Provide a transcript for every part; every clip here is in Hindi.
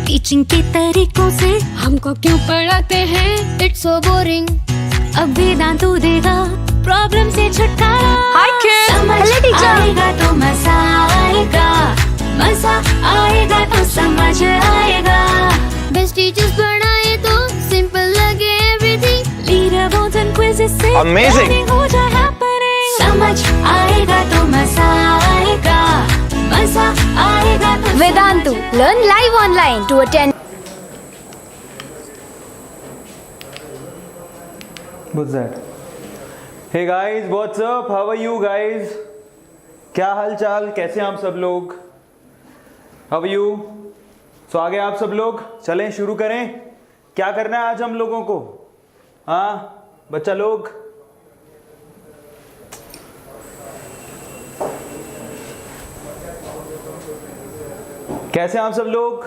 टीचिंग के तरीकों से हमको क्यों पढ़ाते हैं, इट्स सो बोरिंग। अब वेदांतु देगा प्रॉब्लम से छुटकारा। हाय किड्स, समझ हेलो टीचर। आएगा तो मजा आएगा, मजा आएगा तो समझ आएगा। बेस्ट टीचर्स पढ़ाए तो सिंपल लगे एवरीथिंग। लीडरबोर्ड्स एंड क्विज़ेस से Amazing. learning हो जाए happening। समझ आएगा तो मजा आएगा, मजा आएगा तो Vedantu, learn live online to attend. What's that? Hey guys, what's up? How are you guys? क्या हाल चाल, कैसे हैं आप सब लोग? How are you? So आ गए आप सब लोग, चलें शुरू करें। क्या करना है आज हम लोगों को? हाँ बच्चा लोग, कैसे हैं आप सब लोग?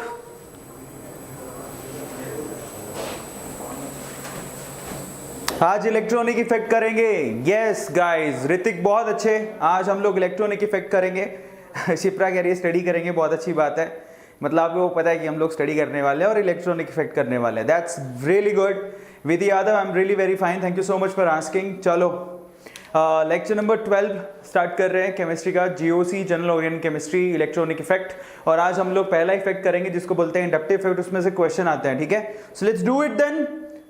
आज इलेक्ट्रॉनिक इफेक्ट करेंगे। यस गाइस, ऋतिक बहुत अच्छे। आज हम लोग इलेक्ट्रॉनिक इफेक्ट करेंगे। शिप्रा कह रही है स्टडी करेंगे, बहुत अच्छी बात है। मतलब आपको पता है कि हम लोग स्टडी करने वाले हैं और इलेक्ट्रॉनिक इफेक्ट करने वाले हैं। That's really good. Vidhi Yadav, I am really very fine, thank you so much for asking. चलो लेक्चर नंबर 12 स्टार्ट कर रहे हैं केमिस्ट्री का, GOC general organic chemistry, electronic effect. और आज हम लोग पहला इफेक्ट करेंगे जिसको बोलते हैं इंडक्टिव इफेक्ट। उसमें से क्वेश्चन आते हैं, ठीक है? So let's do it then.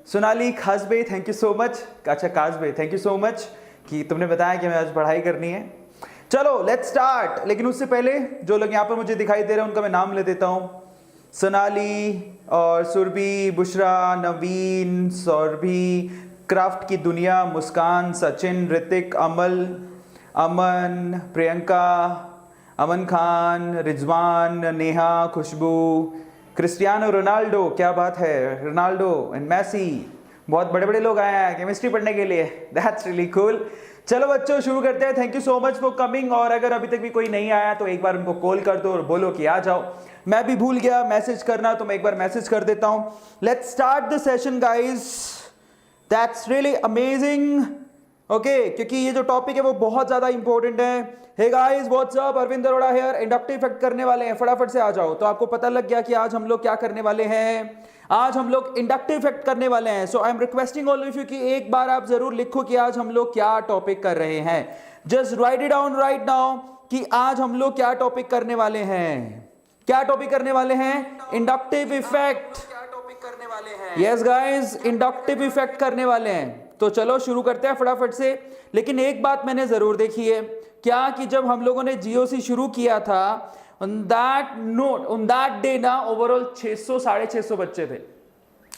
Sonali Khasbe, thank you so much. अच्छा Kasbe, thank you so much कि तुमने बताया कि हमें आज पढ़ाई करनी है। चलो लेट्स स्टार्ट। लेकिन उससे पहले जो लोग यहाँ पर मुझे दिखाई दे रहे हैं उनका मैं नाम ले देता हूँ। सोनाली और सुरभि, बुशरा, नवीन, सौरभि, क्राफ्ट की दुनिया, मुस्कान, सचिन, ऋतिक, अमल, अमन, प्रियंका, अमन खान, रिजवान, नेहा, खुशबू, क्रिस्टियानो रोनाल्डो, क्या बात है, रोनाल्डो एंड मैसी। बहुत बड़े बड़े लोग आए हैं केमिस्ट्री पढ़ने के लिए, दैट्स रियली कूल। चलो बच्चों शुरू करते हैं। Thank you so much for coming. और अगर अभी तक भी कोई नहीं आया तो एक बार उनको कॉल कर दो और बोलो कि आ जाओ। मैं भी भूल गया मैसेज करना, तो मैं एक बार मैसेज कर देता हूं। Let's start the session guys, that's really amazing. Okay, क्योंकि ये जो टॉपिक है वो बहुत ज्यादा इंपॉर्टेंट है। Hey guys what's up, Arvind Arora here. Inductive effect करने वाले हैं, फटाफट से आ जाओ। तो आपको पता लग गया कि आज हम लोग क्या करने वाले हैं। आज हम लोग इंडक्टिव इफेक्ट करने वाले हैं। So I am requesting all of you कि एक बार आप जरूर लिखो कि आज हम लोग क्या टॉपिक कर रहे हैं। Just right it down right now कि आज हम लोग क्या टॉपिक करने वाले हैं। क्या टॉपिक करने वाले हैं? Inductive effect. Yes guys, inductive effect करने वाले हैं। तो चलो शुरू करते हैं फटाफट से। लेकिन एक बात मैंने जरूर देखी है, क्या कि जब हम लोगों ने जीओसी शुरू किया था, on that day ना ओवरऑल 600 650 बच्चे थे।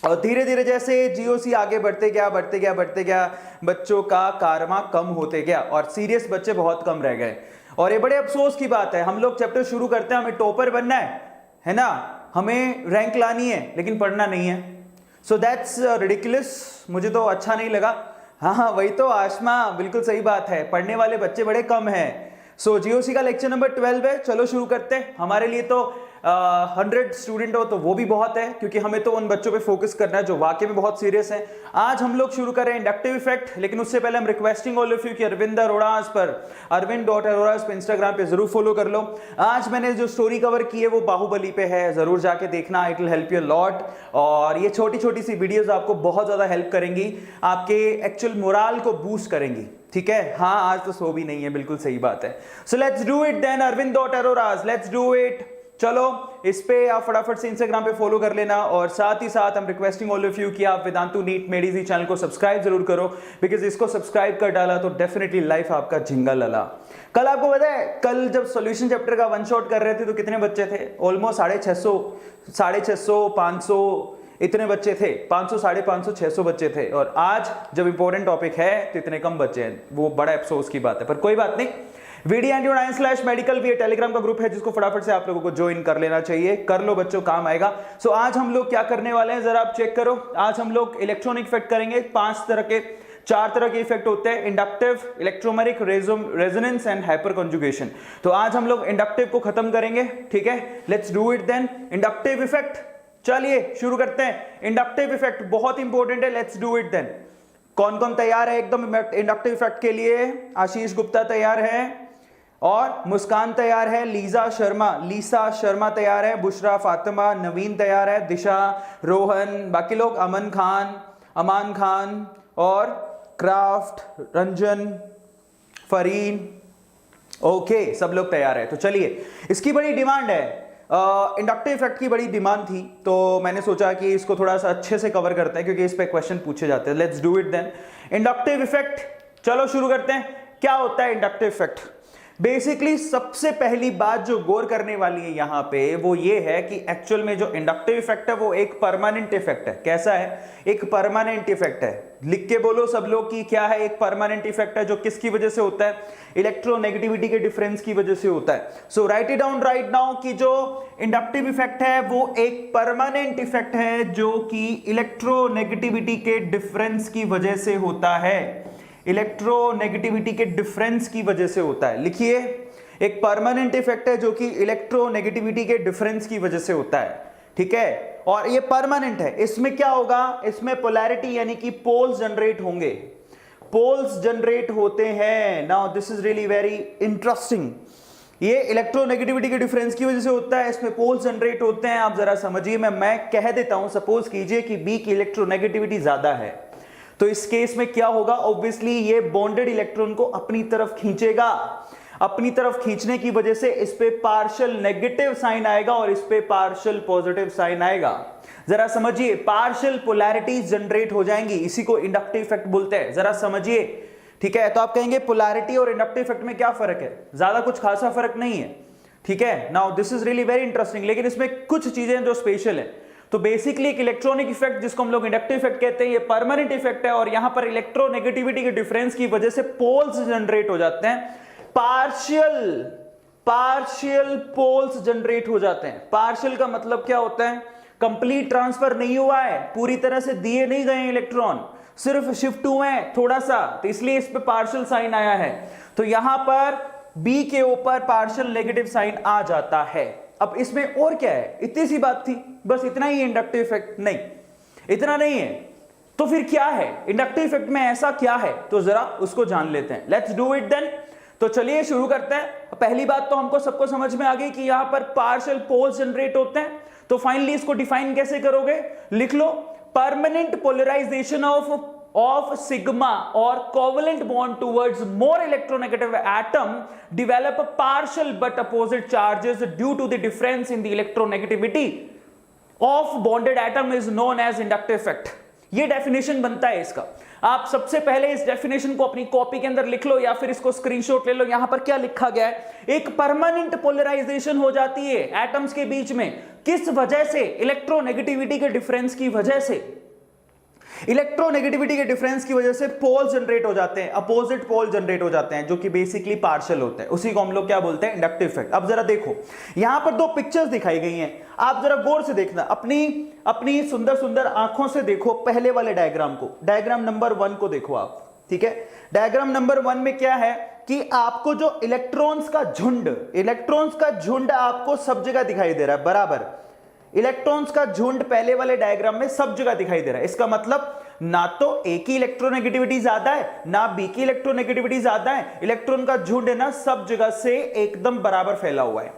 और धीरे धीरे जैसे जीओसी आगे बढ़ते गया बच्चों का कारमा कम होते गया और सीरियस बच्चे बहुत कम रह गए। और ये बड़े अफसोस की बात है। हम लोग चैप्टर शुरू करते हैं, हमें टॉपर बनना है ना, हमें रैंक लानी है, लेकिन पढ़ना नहीं है। सो दैट्स रिडिकुलस, मुझे तो अच्छा नहीं लगा। हाँ वही तो आशमा, बिल्कुल सही बात है, पढ़ने वाले बच्चे बड़े कम हैं। सो जीओसी का लेक्चर नंबर 12 है। चलो शुरू करते हैं। हमारे लिए तो 100 स्टूडेंट हो तो वो भी बहुत है, क्योंकि हमें तो उन बच्चों पे फोकस करना है जो वाकई में बहुत सीरियस हैं। आज हम लोग शुरू करें इंडक्टिव इफेक्ट। लेकिन उससे पहले हम रिक्वेस्टिंग ऑल ऑफ यू कि अरविंद अरोड़ा पर arvind.aroras पे इंस्टाग्राम पे जरूर फॉलो कर लो। आज मैंने जो स्टोरी कवर की है वो बाहुबली पे है, जरूर जाके देखना, it will help you lot. और ये छोटी छोटी सी वीडियोस आपको बहुत ज्यादा हेल्प करेंगी, आपके एक्चुअल मोराल को बूस्ट करेंगी, ठीक है? हाँ आज तो सो भी नहीं है, बिल्कुल सही बात है। So let's do it then, arvind.aroras, let's do it. चलो इस पे आप फटाफट से इंस्टाग्राम पे फॉलो कर लेना। और साथ ही साथ हम रिक्वेस्टिंग ऑल ऑफ यू कि आप वेदांतु नीट मेडिजी चैनल को सब्सक्राइब जरूर करो, बिकॉज इसको सब्सक्राइब कर डाला तो डेफिनेटली लाइफ आपका झिंगा लला। कल आपको पता है, कल जब सॉल्यूशन चैप्टर का वन शॉट कर रहे थे तो कितने बच्चे थे? ऑलमोस्ट 650 500 इतने बच्चे थे। 500 550 600 बच्चे थे। और आज जब इंपॉर्टेंट टॉपिक है तो इतने कम बच्चे हैं, वो बड़ा अफसोस की बात है, पर कोई बात नहीं। VD&U9/medical भी टेलीग्राम का ग्रुप है जिसको फटाफट से आप लोगों को ज्वाइन कर लेना चाहिए। कर लो बच्चों, काम आएगा। सो आज हम लोग क्या करने वाले हैं जरा आप चेक करो। आज हम लोग इलेक्ट्रॉनिक इफेक्ट करेंगे। 4 तरह के इफेक्ट होते हैं, inductive, electromeric, resonance and hyper conjugation. तो आज हम लोग इंडक्टिव को खत्म करेंगे, ठीक है? Let's do it then. Inductive effect, चलिए शुरू करते हैं। इंडक्टिव इफेक्ट बहुत इंपॉर्टेंट है, लेट्स डू इट देन। कौन कौन तैयार है एकदम इंडक्टिव इफेक्ट के लिए? आशीष गुप्ता तैयार है, और मुस्कान तैयार है, लीसा शर्मा तैयार है, बुशरा, फातिमा, नवीन तैयार है, दिशा, रोहन, बाकी लोग अमान खान और क्राफ्ट, रंजन, फरीन, ओके सब लोग तैयार है। तो चलिए, इसकी बड़ी डिमांड है, इंडक्टिव इफेक्ट की बड़ी डिमांड थी, तो मैंने सोचा कि इसको थोड़ा सा अच्छे से कवर करते हैं क्योंकि इस पे क्वेश्चन पूछे जाते हैं। Let's do it then. Inductive effect, चलो शुरू करते हैं। क्या होता है इंडक्टिव इफेक्ट? बेसिकली सबसे पहली बात जो गौर करने वाली है यहां पे वो ये है कि एक्चुअल में जो इंडक्टिव इफेक्ट है वो एक परमानेंट इफेक्ट है। कैसा है? एक परमानेंट इफेक्ट है। लिख के बोलो सब लोग कि क्या है? एक परमानेंट इफेक्ट है जो किसकी वजह से होता है? इलेक्ट्रोनेगेटिविटी के डिफरेंस की वजह से होता है। So write it down right now कि जो इंडक्टिव इफेक्ट है वो एक परमानेंट इफेक्ट है जो कि इलेक्ट्रोनेगेटिविटी के डिफरेंस की वजह से होता है। इलेक्ट्रोनेगेटिविटी के डिफरेंस की वजह से होता है। लिखिए, एक परमानेंट इफेक्ट है जो कि इलेक्ट्रोनेगेटिविटी के डिफरेंस की वजह से होता है। ठीक है, और ये परमानेंट है। इसमें क्या होगा? इसमें पोलैरिटी यानी कि पोल्स जनरेट होंगे, पोल्स जनरेट होते हैं। Now this is really very interesting. ये इलेक्ट्रोनेगेटिविटी के डिफरेंस की वजह से होता है, इसमें पोल्स जनरेट होते हैं। आप जरा समझिए, मैं कह देता हूं, सपोज कीजिए कि बी की इलेक्ट्रोनेगेटिविटी ज्यादा है, तो इस केस में क्या होगा? ऑब्वियसली ये बॉन्डेड इलेक्ट्रॉन को अपनी तरफ खींचेगा। अपनी तरफ खींचने की वजह से इस पे पार्शियल नेगेटिव साइन आएगा और इस पे पार्शियल पॉजिटिव साइन आएगा। जरा समझिए, पार्शियल पोलैरिटीज जनरेट हो जाएंगी, इसी को इंडक्टिव इफेक्ट बोलते हैं। जरा समझिए, ठीक है। तो आप कहेंगे पोलैरिटी और इंडक्टिव इफेक्ट में क्या फर्क है? ज्यादा कुछ खासा फर्क नहीं है। ठीक है, now this is really very interesting, लेकिन इसमें कुछ चीजें जो स्पेशल है। तो बेसिकली एक इलेक्ट्रॉनिक इफेक्ट जिसको हम लोग इंडक्टिव इफेक्ट कहते हैं, ये परमानेंट इफेक्ट है और यहां पर इलेक्ट्रोनेगेटिविटी के डिफरेंस की वजह से पोल्स जनरेट हो जाते हैं, पार्शियल पोल्स जनरेट हो जाते हैं। पार्शियल का मतलब क्या होता है? कंप्लीट ट्रांसफर नहीं हुआ है, पूरी तरह से दिए नहीं गए इलेक्ट्रॉन, सिर्फ शिफ्ट हुए हैं थोड़ा सा, तो इसलिए इस पे पार्शियल साइन आया है। तो यहां पर बी के ऊपर पार्शियल नेगेटिव साइन आ जाता है। अब इसमें और क्या है? इतनी सी बात थी, बस इतना ही इंडक्टिव इफेक्ट। नहीं, इतना नहीं है, तो फिर क्या है इंडक्टिव इफेक्ट में? ऐसा क्या है? तो जरा उसको जान लेते हैं। Let's do it then. तो चलिए शुरू करते हैं। पहली बात तो हमको सबको समझ में आ गई कि यहां पर पार्शियल पोल्स जनरेट होते हैं। तो फाइनली इसको डिफाइन कैसे करोगे? लिख लो, permanent polarization of sigma or covalent bond towards more electronegative atom develop partial but opposite charges due to the difference in the electronegativity of bonded atom is known as inductive effect। ये डेफिनेशन बनता है इसका। आप सबसे पहले इस डेफिनेशन को अपनी कॉपी के अंदर लिख लो या फिर इसको स्क्रीनशॉट ले लो। यहां पर क्या लिखा गया है? एक परमानेंट पोलराइजेशन हो जाती है एटम्स के बीच में। किस वजह से? इलेक्ट्रोनेगेटिविटी के डिफरेंस की वजह से। इलेक्ट्रोनेगेटिविटी के डिफरेंस की वजह से पोल जनरेट हो जाते हैं, अपोजिट पोल जनरेट हो जाते हैं, जो कि बेसिकली पार्शियल होते हैं। उसी को हम लोग क्या बोलते हैं? Inductive effect. अब जरा देखो, यहां पर दो पिक्चर्स दिखाई गई हैं, आप जरा गौर से देखना, अपनी सुंदर सुंदर आंखों से देखो पहले वाले डायग्राम को। डायग्राम नंबर 1 को देखो आप। ठीक है, डायग्राम नंबर 1 में क्या है कि आपको जो इलेक्ट्रॉन्स का झुंड आपको सब जगह दिखाई दे रहा है, बराबर। इलेक्ट्रॉन्स का झुंड पहले वाले डायग्राम में सब जगह दिखाई दे रहा है। इसका मतलब ना तो ए की इलेक्ट्रोनेगेटिविटी ज्यादा है ना बी की इलेक्ट्रोनेगेटिविटी ज्यादा है। इलेक्ट्रॉन का झुंड है ना सब जगह से एकदम बराबर फैला हुआ है।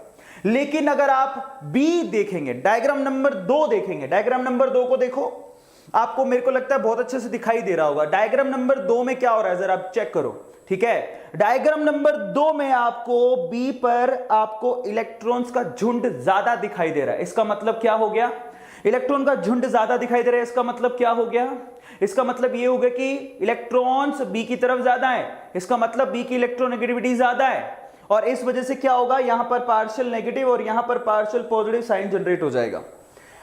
लेकिन अगर आप बी देखेंगे, डायग्राम नंबर 2 देखेंगे, डायग्राम नंबर 2 को देखो, आपको मेरे को लगता है बहुत अच्छे से दिखाई दे रहा होगा। डायग्राम नंबर 2 में क्या हो रहा है जरा आप चेक करो। ठीक है, डायग्राम नंबर 2 में आपको बी पर आपको इलेक्ट्रॉन्स का झुंड ज्यादा दिखाई दे रहा है। इसका मतलब क्या हो गया? इलेक्ट्रॉन का झुंड ज्यादा दिखाई दे रहा है। इसका मतलब क्या हो गया? इसका मतलब ये हो गया कि इलेक्ट्रॉन्स बी की तरफ ज्यादा है। इसका मतलब बी की इलेक्ट्रोनेगेटिविटी ज्यादा है और इस वजह से क्या होगा? यहां पर पार्शियल नेगेटिव और यहां पर पार्शियल पॉजिटिव साइन जनरेट हो जाएगा।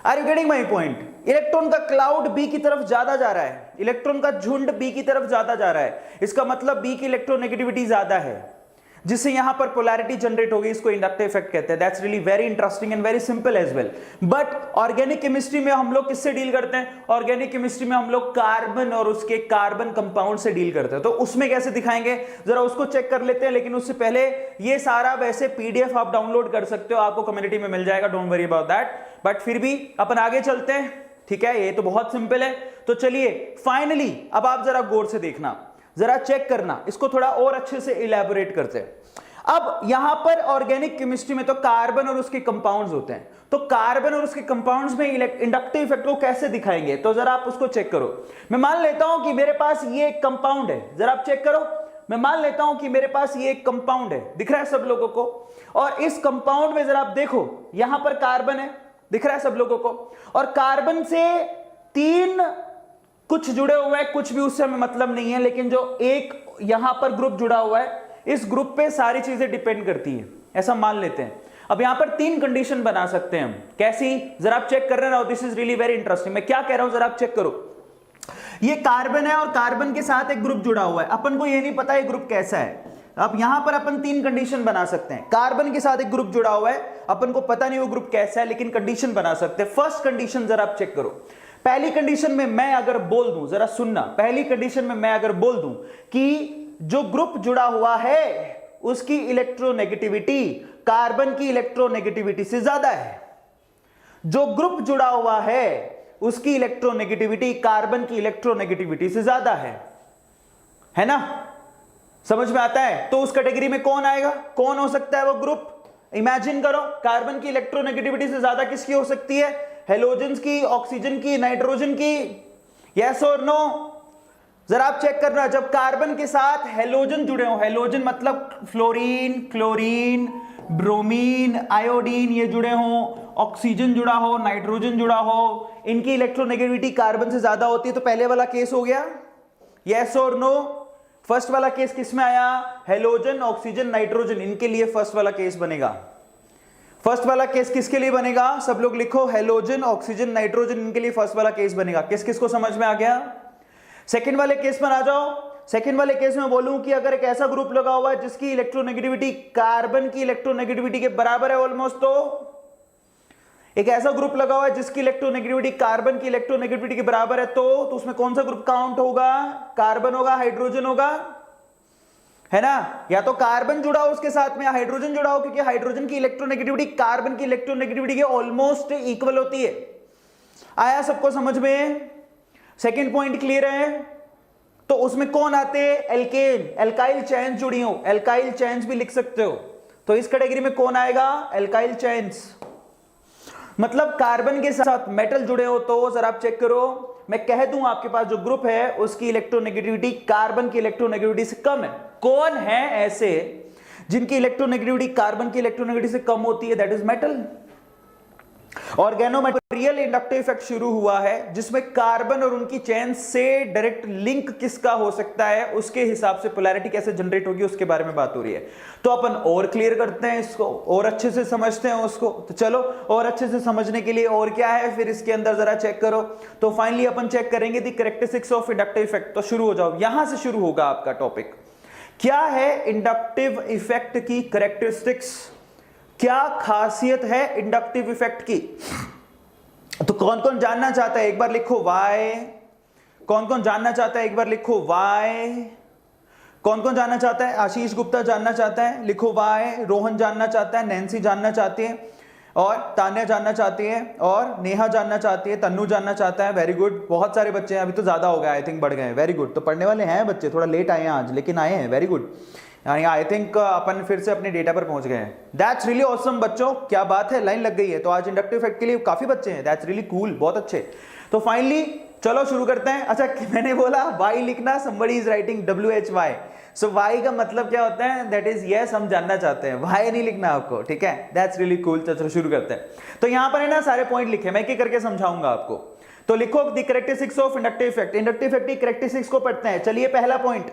Are you getting my point? Electron का क्लाउड बी की तरफ ज्यादा जा रहा है, इलेक्ट्रॉन का झुंड बी की तरफ ज्यादा जा रहा है। इसका मतलब बी की इलेक्ट्रोनेगेटिविटी ज्यादा है, जिससे यहां पर पोलैरिटी जनरेट होगी। इसको इंडक्टिव इफेक्ट कहते हैं। That's really very interesting and very simple as well. But organic chemistry में हम लोग किससे डील करते हैं? ऑर्गेनिक केमिस्ट्री में हम लोग कार्बन और उसके कार्बन कंपाउंड से डील करते हैं। तो उसमें कैसे दिखाएंगे जरा उसको चेक कर लेते हैं। लेकिन उससे पहले ये सारा वैसे पीडीएफ आप डाउनलोड कर सकते हो, आपको कम्युनिटी में मिल जाएगा, don't worry about that. But फिर भी अपन आगे चलते हैं। ठीक है, ये तो बहुत सिंपल है। तो चलिए फाइनली अब आप जरा गौर से देखना, जरा चेक करना, इसको थोड़ा और अच्छे से इलैबोरेट करते हैं। अब यहां पर ऑर्गेनिक केमिस्ट्री में तो कार्बन और उसके कंपाउंड्स होते हैं, तो कार्बन और उसके कंपाउंड्स में इंडक्टिव इफेक्ट को कैसे दिखाएंगे, तो जरा आप उसको चेक करो। मैं मान लेता हूं कि मेरे पास ये एक कंपाउंड है, जरा आप चेक करो। मैं मान लेता हूं कि मेरे पास ये एक कंपाउंड है, दिख रहा है सब लोगों को, और इस कंपाउंड में जरा आप देखो यहां पर कार्बन है, दिख रहा है सब लोगों को, और कार्बन से 3 कुछ जुड़े हुए हैं, कुछ भी उससे हमें मतलब नहीं है, लेकिन जो एक यहां पर ग्रुप जुड़ा हुआ है, इस ग्रुप पे सारी चीजें डिपेंड करती हैं, ऐसा मान लेते हैं। अब यहां पर 3 कंडीशन बना सकते हैं हम, कैसी, जरा आप चेक कर रहे हो, this is really very interesting. मैं क्या कह रहा हूं जरा आप चेक करो। ये कार्बन है और कार्बन के साथ एक ग्रुप जुड़ा हुआ है, अपन को ये नहीं पता ये ग्रुप कैसा है। अब यहां पर अपन 3 कंडीशन बना सकते हैं। कार्बन के साथ एक ग्रुप जुड़ा हुआ है, अपन को पता नहीं वो ग्रुप कैसा है, लेकिन कंडीशन बना सकते हैं। फर्स्ट कंडीशन जरा आप चेक करो। पहली कंडीशन में मैं अगर बोल दूं, जरा सुनना, पहली कंडीशन में मैं अगर बोल दूं कि जो ग्रुप जुड़ा हुआ है उसकी इलेक्ट्रोनेगेटिविटी कार्बन की इलेक्ट्रोनेगेटिविटी से ज्यादा है, जो ग्रुप जुड़ा हुआ है उसकी इलेक्ट्रोनेगेटिविटी कार्बन की इलेक्ट्रोनेगेटिविटी से ज्यादा है ना, समझ में आता है। तो उस कैटेगरी में कौन आएगा, कौन हो सकता है वो ग्रुप, इमेजिन करो। कार्बन की इलेक्ट्रोनेगेटिविटी से ज्यादा किसकी हो सकती है, हेलोजन्स की, ऑक्सीजन की, नाइट्रोजन की, यस और नो। जरा आप चेक करना, जब कार्बन के साथ हेलोजन जुड़े हो, हेलोजन मतलब फ्लोरीन, क्लोरीन, ब्रोमीन, आयोडीन, ये जुड़े हो, ऑक्सीजन जुड़ा हो, नाइट्रोजन जुड़ा हो, इनकी इलेक्ट्रोनेगेटिविटी कार्बन से ज्यादा होती है, तो पहले वाला केस हो गया, यस और नो। फर्स्ट वाला केस किस में आया, हेलोजन, ऑक्सीजन, नाइट्रोजन, इनके लिए फर्स्ट वाला केस बनेगा। फर्स्ट वाला केस किसके लिए बनेगा, सब लोग लिखो, हेलोजन, ऑक्सीजन, नाइट्रोजन, इनके लिए फर्स्ट वाला केस बनेगा। किस किस को समझ में आ गया। सेकंड वाले केस पर आ जाओ। सेकंड वाले केस में बोलूं कि अगर एक ऐसा ग्रुप लगा हुआ है जिसकी इलेक्ट्रोनेगेटिविटी कार्बन की इलेक्ट्रोनेगेटिविटी के बराबर है ऑलमोस्ट, तो एक ऐसा ग्रुप लगा हुआ है जिसकी इलेक्ट्रोनेगेटिविटी कार्बन की इलेक्ट्रोनेगेटिविटी के बराबर है, तो उसमें कौन सा ग्रुप काउंट होगा, कार्बन होगा, हाइड्रोजन होगा, है ना। या तो कार्बन जुड़ा हो उसके साथ में, या हाइड्रोजन जुड़ा हो, क्योंकि हाइड्रोजन की इलेक्ट्रोनेगेटिविटी कार्बन की इलेक्ट्रोनेगेटिविटी के ऑलमोस्ट इक्वल होती है। आया सबको समझ में। सेकेंड पॉइंट क्लियर है। तो उसमें कौन आते हैं, एल्केन, एल्काइल चेन्स जुड़ी हो, एल्काइल चेन्स भी लिख सकते हो, तो इस कैटेगरी में कौन आएगा, एल्काइल चेन्स। मतलब कार्बन के साथ मेटल जुड़े हो, तो जरा आप चेक करो, मैं कह दूं आपके पास जो ग्रुप है उसकी इलेक्ट्रोनेगेटिविटी कार्बन की इलेक्ट्रोनेगेटिविटी से कम है। कौन है ऐसे जिनकी इलेक्ट्रोनेगेटिविटी कार्बन की इलेक्ट्रोनेगेटिविटी से कम होती है, दैट इज मेटल। ऑर्गेनोमटेरियल इंडक्टिव इफेक्ट शुरू हुआ है जिसमें कार्बन और उनकी चेन से डायरेक्ट लिंक किसका हो सकता है, उसके हिसाब से पोलैरिटी कैसे जनरेट होगी उसके बारे में बात हो रही है। तो अपन और क्लियर करते हैं इसको, और अच्छे से समझते हैं उसको। तो चलो और अच्छे से समझने के लिए और क्या है फिर इसके अंदर जरा चेक करो। तो फाइनली अपन चेक करेंगे the characteristics of inductive effect. तो शुरू हो जाओ, यहां से शुरू होगा आपका टॉपिक। क्या है इंडक्टिव इफेक्ट की कैरेक्टरिस्टिक्स, क्या खासियत है इंडक्टिव इफेक्ट की। तो कौन कौन जानना चाहता है एक बार लिखो वाई। कौन कौन जानना चाहता है एक बार लिखो वाई। कौन कौन जानना चाहता है, आशीष गुप्ता जानना चाहता है, लिखो वाई। रोहन जानना चाहता है, नैन्सी जानना चाहती है, और तान्या जानना चाहती है, और नेहा जानना चाहती है, तन्नू जानना चाहता है। वेरी गुड, बहुत सारे बच्चे हैं, अभी तो ज्यादा हो गए, आई थिंक बढ़ गए हैं। वेरी गुड, तो पढ़ने वाले हैं बच्चे, थोड़ा लेट आए हैं आज लेकिन आए हैं। वेरी गुड, यानी आई थिंक अपन फिर से अपने डेटा पर पहुंच गए हैं। दैट्स रियली ऑसम बच्चों, क्या बात है, लाइन लग गई है। तो आज इंडक्टिव इफेक्ट के लिए काफी बच्चे हैं, दैट्स रियली कूल, बहुत अच्छे। तो फाइनली चलो शुरू करते हैं। अच्छा मैंने बोला वाई लिखना, somebody is writing WHY, so why का मतलब क्या होता है, दैट इज यस, हम जानना चाहते हैं, वाई नहीं लिखना आपको, ठीक है। That's really cool. चलो शुरू करते हैं। तो यहां पर है ना सारे पॉइंट लिखे, मैं एक करके समझाऊंगा आपको। तो लिखो the characteristics of inductive effect. Inductive effect की कैरेक्टरिस्टिक्स को पढ़ते हैं। चलिए पहला पॉइंट,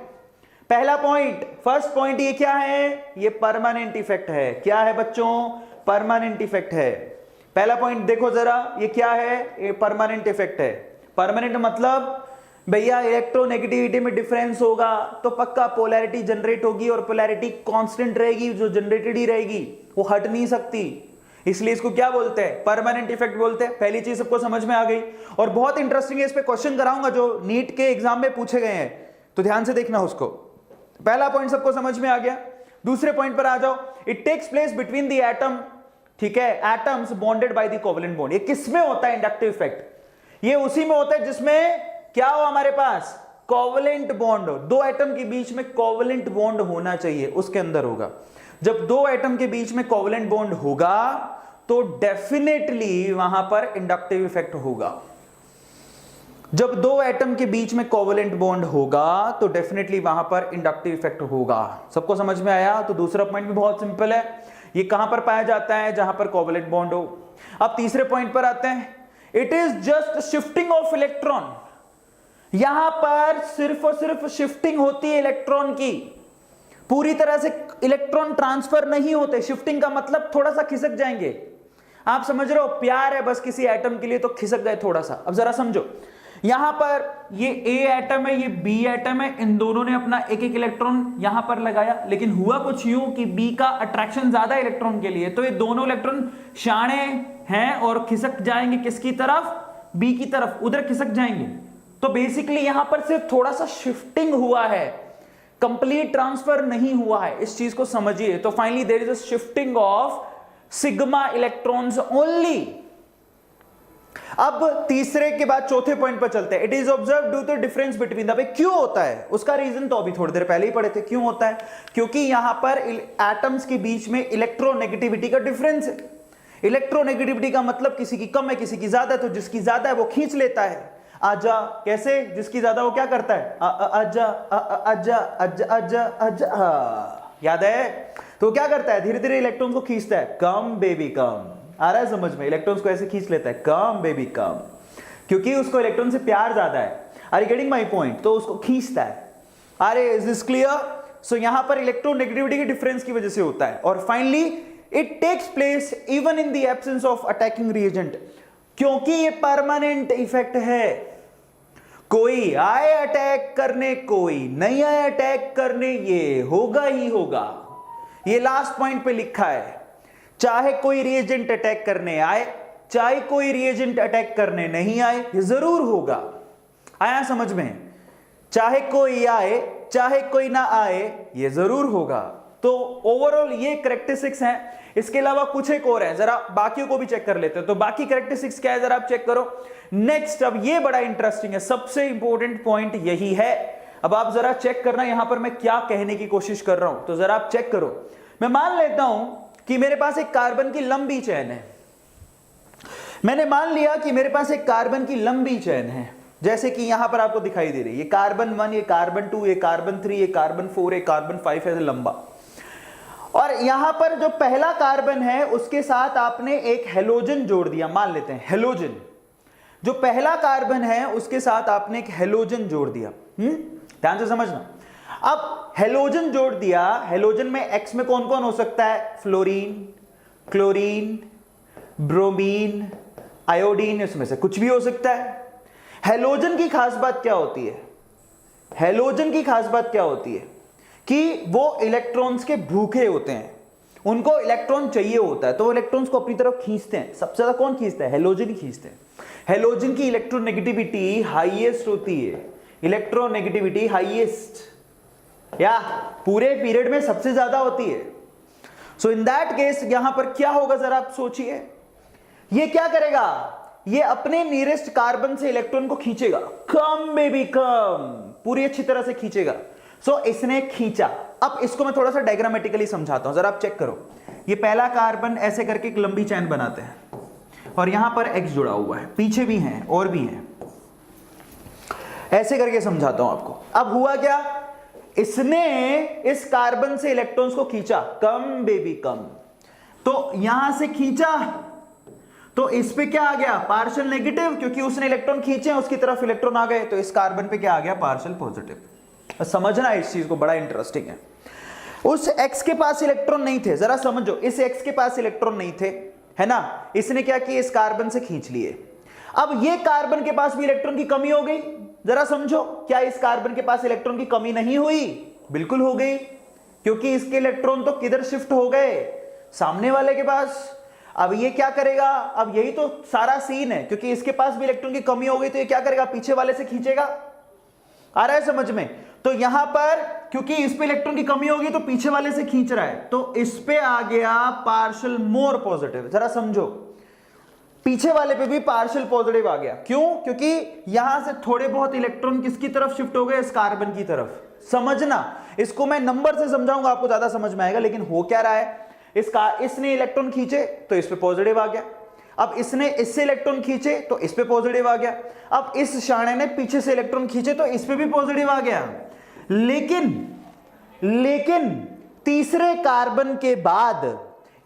पहला पॉइंट, फर्स्ट पॉइंट, ये क्या है, ये परमानेंट इफेक्ट है। क्या है बच्चों, परमानेंट इफेक्ट है। पहला पॉइंट देखो जरा, ये क्या है, ये परमानेंट इफेक्ट है। परमानेंट मतलब भैया इलेक्ट्रोनेगेटिविटी में डिफरेंस होगा तो पक्का पोलैरिटी जनरेट होगी, और पोलैरिटी कांस्टेंट रहेगी, जो जनरेटेड ही रहेगी, वो हट नहीं सकती। इसलिए इसको क्या बोलते हैं, परमानेंट इफेक्ट बोलते हैं। पहली चीज सबको समझ में आ गई। और बहुत इंटरेस्टिंग है, इस पे क्वेश्चन कराऊंगा जो नीट के एग्जाम में पूछे गए हैं, तो ध्यान से देखना उसको। पहला पॉइंट सबको समझ में आ गया। दूसरे पॉइंट पर आ जाओ, it takes place between the atom, ठीक है, atoms bonded by the covalent bond. ये किसमें होता है इंडक्टिव इफेक्ट, ये उसी में होता है जिसमें क्या हो हमारे पास, कोवेलेंट बॉन्ड हो, दो एटम के बीच में कोवेलेंट बॉन्ड होना चाहिए, उसके अंदर होगा। जब दो एटम के बीच में कोवेलेंट बॉन्ड होगा तो डेफिनेटली वहां पर इंडक्टिव इफेक्ट होगा। जब दो एटम के बीच में कोवेलेंट बॉन्ड होगा तो डेफिनेटली वहां पर इंडक्टिव इफेक्ट होगा। सबको समझ में आया? तो दूसरा पॉइंट भी बहुत सिंपल है, ये कहां पर पाया जाता है? जहां पर कोवेलेंट बॉन्ड हो। अब तीसरे पॉइंट पर आते हैं, it is just shifting of electron. यहां पर सिर्फ और सिर्फ शिफ्टिंग होती है इलेक्ट्रॉन की, पूरी तरह से इलेक्ट्रॉन ट्रांसफर नहीं होते। शिफ्टिंग का मतलब थोड़ा सा खिसक जाएंगे, आप समझ रहे हो? प्यार है बस किसी एटम के लिए तो खिसक गए थोड़ा सा। अब जरा समझो, यहां पर ये ए एटम है, ये बी एटम है, इन दोनों ने अपना एक एक इलेक्ट्रॉन यहां पर लगाया, लेकिन हुआ कुछ यूं कि बी का अट्रैक्शन ज्यादा इलेक्ट्रॉन के लिए, तो ये दोनों इलेक्ट्रॉन शाणे हैं और खिसक जाएंगे किसकी तरफ? बी की तरफ, उधर खिसक जाएंगे। तो बेसिकली यहां पर सिर्फ थोड़ा सा शिफ्टिंग हुआ है, कंप्लीट ट्रांसफर नहीं हुआ है, इस चीज को समझिए। तो finally there is a shifting of sigma electrons only. अब तीसरे के बाद चौथे पॉइंट पर चलते हैं। It is observe due to difference between the, क्यों होता है? उसका रीजन तो अभी थोड़ी देर पहले ही पढ़े थे। क्यों होता है? क्योंकि यहां पर एटम्स के बीच में इलेक्ट्रोनेगेटिविटी का डिफरेंस है। इलेक्ट्रोनेगेटिविटी का मतलब किसी की कम है किसी की ज्यादा है, तो जिसकी ज्यादा है वो खींच लेता है। आजा कैसे? जिसकी ज्यादा वो क्या करता है? आजा आजा आजा आजा आजा, याद है? तो क्या करता है? धीरे धीरे इलेक्ट्रॉन को खींचता है, कम बेबी कम। आ रहा है समझ में? इलेक्ट्रॉन्स को ऐसे खींच लेता है, कम बेबी कम, क्योंकि उसको इलेक्ट्रॉन से प्यार ज्यादा है। Are you getting my point? तो उसको खींचता है। अरे इज दिस क्लियर? सो यहां पर इलेक्ट्रोनेगेटिविटी के डिफरेंस की वजह से होता है। और finally it takes place even in the absence of attacking reagent, क्योंकि ये परमानेंट इफेक्ट है। कोई आए अटैक करने, कोई नहीं आए अटैक करने, ये होगा ही होगा। ये लास्ट पॉइंट पे लिखा है, चाहे कोई रिएजेंट अटैक करने आए, चाहे कोई रिएजेंट अटैक करने नहीं आए, ये जरूर होगा। आया समझ में? चाहे कोई आए चाहे कोई ना आए, ये जरूर होगा। तो ओवरऑल ये कैरेक्टरिस्टिक्स हैं। इसके अलावा कुछ एक और है, जरा बाकियों को भी चेक कर लेते हैं। तो बाकी कैरेक्टरिस्टिक्स क्या है जरा आप चेक करो। नेक्स्ट, अब ये बड़ा इंटरेस्टिंग है, सबसे इंपॉर्टेंट पॉइंट यही है। अब आप जरा चेक करना यहां पर मैं क्या कहने की कोशिश कर रहा हूं, तो जरा आप चेक करो। मैं मान लेता हूं कि मेरे पास एक कार्बन की लंबी चेन है। मैंने मान लिया कि मेरे पास एक कार्बन की लंबी चेन है, जैसे कि यहां पर आपको दिखाई दे रही है। ये कार्बन 1, ये कार्बन 2, ये कार्बन 3, ये कार्बन 4, ये कार्बन 5 है लंबा। और यहां पर जो पहला कार्बन है उसके साथ आपने एक हेलोजन जोड़ दिया, मान लेते हैं हेलोजन। जो पहला कार्बन है उसके साथ आपने एक हेलोजन जोड़ दिया। ध्यान से समझना। अब हेलोजन जोड़ दिया, हेलोजन में एक्स में कौन कौन हो सकता है? फ्लोरीन, क्लोरीन, ब्रोमीन, आयोडीन, इसमें से कुछ भी हो सकता है। हेलोजन की खास बात क्या होती है? हेलोजन की खास बात क्या होती है कि वो इलेक्ट्रॉन्स के भूखे होते हैं, उनको इलेक्ट्रॉन चाहिए होता है, तो वो इलेक्ट्रॉन्स को अपनी तरफ खींचते हैं। सबसे ज्यादा कौन खींचता है? हेलोजन ही खींचते हैं। हेलोजन की इलेक्ट्रोनेगेटिविटी हाईएस्ट होती है, इलेक्ट्रोनेगेटिविटी हाईएस्ट, या पूरे पीरियड में सबसे ज्यादा होती है। सो इन दैट केस यहां पर क्या होगा जरा आप सोचिए। ये क्या करेगा? ये अपने नियरेस्ट कार्बन से इलेक्ट्रॉन को खींचेगा, कम बेबी कम, पूरी अच्छी तरह से खींचेगा। सो इसने खींचा। अब इसको मैं थोड़ा सा डायग्रामेटिकली समझाता हूं, जरा आप चेक करो। ये पहला कार्बन ऐसे करके एक लंबी चैन बनाते हैं और यहां पर एक्स जुड़ा हुआ है, पीछे भी हैं और भी हैं, ऐसे करके समझाता हूं आपको। अब हुआ क्या? इसने इस कार्बन से इलेक्ट्रॉन्स को खींचा, कम बेबी कम, तो यहां से खींचा तो इस पे क्या आ गया? पार्शियल नेगेटिव, क्योंकि उसने इलेक्ट्रॉन खींचे उसकी तरफ इलेक्ट्रॉन आ गए, तो इस कार्बन पे क्या आ गया? Partial positive. समझना इस चीज को, बड़ा इंटरेस्टिंग है। उस एक्स के पास इलेक्ट्रॉन नहीं थे, जरा समझो, इस एक्स के पास इलेक्ट्रॉन नहीं थे, है ना? इसने क्या किया? इस कार्बन से खींच लिए। अब ये कार्बन के पास भी इलेक्ट्रॉन की कमी हो गई, जरा समझो, क्या इस कार्बन के पास इलेक्ट्रॉन की कमी नहीं हुई? बिल्कुल हो गई, क्योंकि इसके इलेक्ट्रॉन तो किधर शिफ्ट हो गए? सामने वाले के पास। अब ये क्या करेगा? अब यही तो सारा सीन है, क्योंकि इसके पास भी इलेक्ट्रॉन की कमी हो गई, तो ये क्या करेगा? पीछे वाले से खींचेगा। आ रहा है समझ में? तो यहां पर क्योंकि इस पे इलेक्ट्रॉन की कमी होगी तो पीछे वाले से खींच रहा है, तो इस पे आ गया पार्शियल मोर पॉजिटिव। जरा समझो, पीछे वाले पे भी पार्शियल पॉजिटिव आ गया। क्यों? क्योंकि यहां से थोड़े बहुत इलेक्ट्रॉन किसकी तरफ शिफ्ट हो गए? इस कार्बन की तरफ। समझना, इसको मैं नंबर से समझाऊंगा आपको ज्यादा समझ में आएगा। लेकिन हो क्या रहा है, इसने इलेक्ट्रॉन खींचे तो इस पे पॉजिटिव आ गया, अब इसने इससे इलेक्ट्रॉन खींचे तो इस पे पॉजिटिव आ गया, अब इस शाणे ने पीछे से इलेक्ट्रॉन खींचे तो इस पे भी पॉजिटिव आ गया। लेकिन तीसरे कार्बन के बाद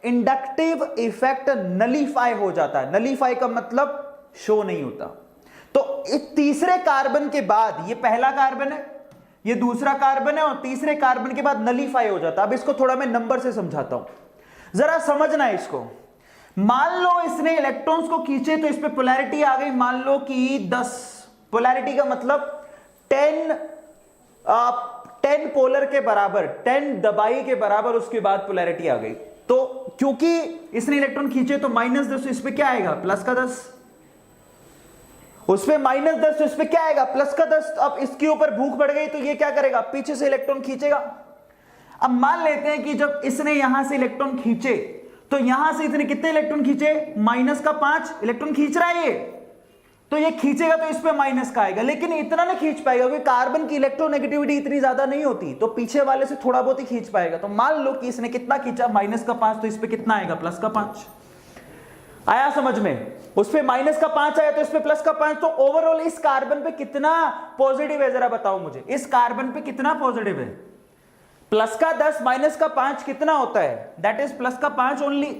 इंडक्टिव इफेक्ट नलीफाई हो जाता है। नलीफाई का मतलब शो नहीं होता। तो इस तीसरे कार्बन के बाद, ये पहला कार्बन है, ये दूसरा कार्बन है, और तीसरे कार्बन के बाद नलीफाई हो जाता है। अब इसको थोड़ा मैं नंबर से समझाता हूं, जरा समझना है इसको। मान लो इसने इलेक्ट्रॉन्स को खींचे तो इस पे पोलैरिटी आ गई, मान लो कि 10। पोलैरिटी का मतलब 10 पोलर के बराबर, 10 दबाई के बराबर उसके बाद पोलैरिटी आ गई। तो क्योंकि इसने इलेक्ट्रॉन खींचे तो -10, तो इस पे क्या आएगा? प्लस का 10। उस पे -10 तो इस पे क्या आएगा? प्लस का 10। अब इसके ऊपर भूख बढ़ गई तो ये क्या करेगा? पीछे से इलेक्ट्रॉन खींचेगा। अब मान लेते हैं कि जब इसने यहां से इलेक्ट्रॉन खींचे तो यहां से इसने कितने इलेक्ट्रॉन खींचे? -5 इलेक्ट्रॉन खींच रहा है ये, तो ये खींचेगा तो इस पे माइनस का आएगा, लेकिन इतना नहीं खींच पाएगा क्योंकि कार्बन की इलेक्ट्रोनेगेटिविटी इतनी ज्यादा नहीं होती, तो पीछे वाले से थोड़ा बहुत ही खींच पाएगा। तो मान लो कि इसने कितना खींचा? -5, तो इस पे कितना आएगा? +5 आया समझ में? उस पे -5 आया तो इस पे +5। तो ओवरऑल इस कार्बन पे कितना पॉजिटिव है जरा बताओ मुझे, इस कार्बन पे कितना पॉजिटिव है? +10 -5 कितना होता है? That is +5 only.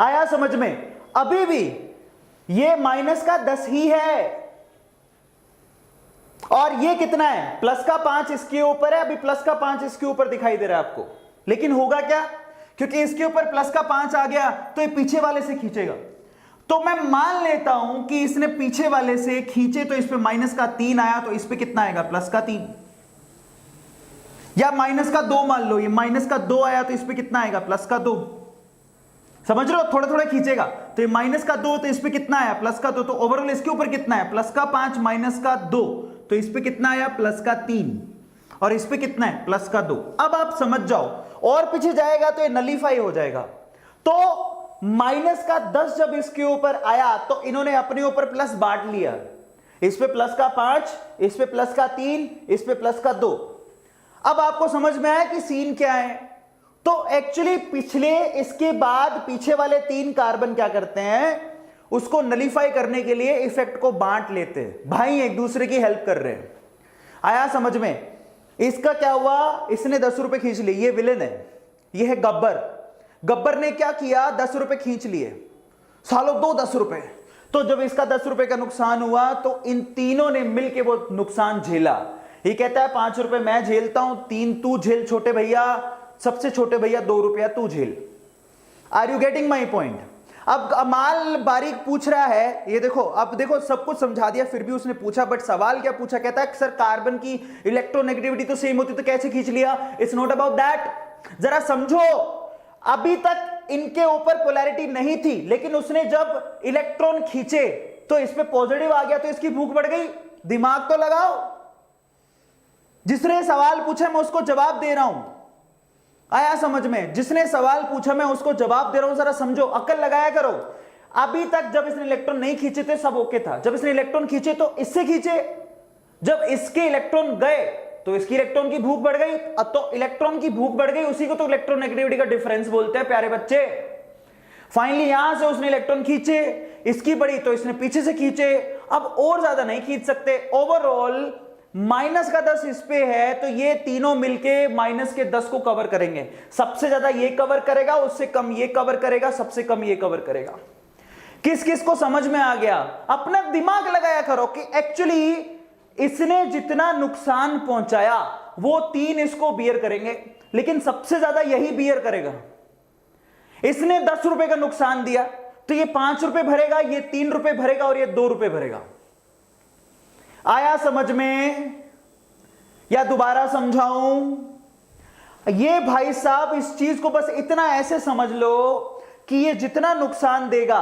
आया समझ में? अभी भी ये -10 ही है, और ये कितना है? +5 इसके ऊपर है, अभी +5 इसके ऊपर दिखाई दे रहा है आपको। लेकिन होगा क्या? क्योंकि इसके ऊपर +5 आ गया तो ये पीछे वाले से खींचेगा। तो मैं मान लेता हूं कि इसने पीछे वाले से खींचे तो इस पे -3 आया, तो इस पे कितना आएगा? +3, या -2 मान लो, ये -2 आया तो इस पे कितना आएगा? +2। समझ रहे हो? थोड़ा थोड़ा खींचेगा तो ये -2, तो इस पे कितना आया? +2। तो ओवरऑल इसके ऊपर कितना है? +5 -2, तो इस पे कितना आया? +3, और इस पे कितना है? +2। अब आप समझ जाओ, और पीछे जाएगा तो ये नलीफाई हो जाएगा। तो -10 जब इसके ऊपर आया तो इन्होंने अपने ऊपर प्लस बांट लिया, इस पे +5, इस पे +3, इस पे +2। अब आपको समझ में आया कि सीन क्या है? तो एक्चुअली पिछले, इसके बाद पीछे वाले 3 कार्बन क्या करते हैं? उसको नलीफाई करने के लिए इफेक्ट को बांट लेते हैं। भाई एक दूसरे की हेल्प कर रहे हैं। आया समझ में? इसका क्या हुआ? इसने 10 रुपए खींच लिए, ये विलेन है, ये है गब्बर। गब्बर ने क्या किया? 10 रुपए खींच लिए, सालों 10 रुपए। तो जब इसका 10 रुपए का नुकसान हुआ तो इन तीनों ने मिलकर वो नुकसान झेला। ये कहता है 5 रुपए मैं झेलता हूं, 3 तू झेल, छोटे भैया, सबसे छोटे भैया 2 रुपया तू झेल। Are you getting my point? अब अमाल बारीक पूछ रहा है, ये देखो, अब देखो सब कुछ समझा दिया, फिर भी उसने पूछा, बट सवाल क्या पूछा? कहता है सर कार्बन की इलेक्ट्रोनेगेटिविटी तो सेम होती तो कैसे खींच लिया? It's not about that. जरा समझो, अभी तक इनके ऊपर पोलैरिटी नहीं थी, लेकिन उसने जब इलेक्ट्रॉन खींचे तो इस पे पॉजिटिव आ गया, तो इसकी भूख बढ़ गई। दिमाग तो लगाओ, जिसने सवाल पूछा मैं उसको जवाब दे रहा हूं। आया समझ में? जिसने सवाल पूछा मैं उसको जवाब दे रहा हूं, जरा समझो, अक्ल लगाया करो। अभी तक जब इसने इलेक्ट्रॉन नहीं खींचे थे सब ओके था, जब इसने इलेक्ट्रॉन खींचे तो इससे खींचे, जब इसके इलेक्ट्रॉन गए तो इसकी इलेक्ट्रॉन की भूख बढ़ गई। अब तो इलेक्ट्रॉन की भूख बढ़ गई, उसी को तो इलेक्ट्रोनेगेटिविटी का डिफरेंस बोलते हैं प्यारे बच्चे। फाइनली यहां से उसने इलेक्ट्रॉन खींचे, इसकी बढ़ी तो इसने पीछे से खींचे, अब और ज्यादा नहीं खींच सकते। ओवरऑल -10 इस पे है, तो ये तीनों मिलके -10 को कवर करेंगे। सबसे ज्यादा ये कवर करेगा, उससे कम ये कवर करेगा, सबसे कम ये कवर करेगा। किस किस को समझ में आ गया? अपना दिमाग लगाया करो कि एक्चुअली इसने जितना नुकसान पहुंचाया वो 3 इसको बियर करेंगे, लेकिन सबसे ज्यादा यही बियर करेगा। इसने 10 रुपए का नुकसान दिया तो ये 5 रुपए भरेगा, ये 3 रुपए भरेगा, और ये 2 रुपए भरेगा। आया समझ में? या दोबारा समझाऊं? ये भाई साहब इस चीज को बस इतना ऐसे समझ लो कि ये जितना नुकसान देगा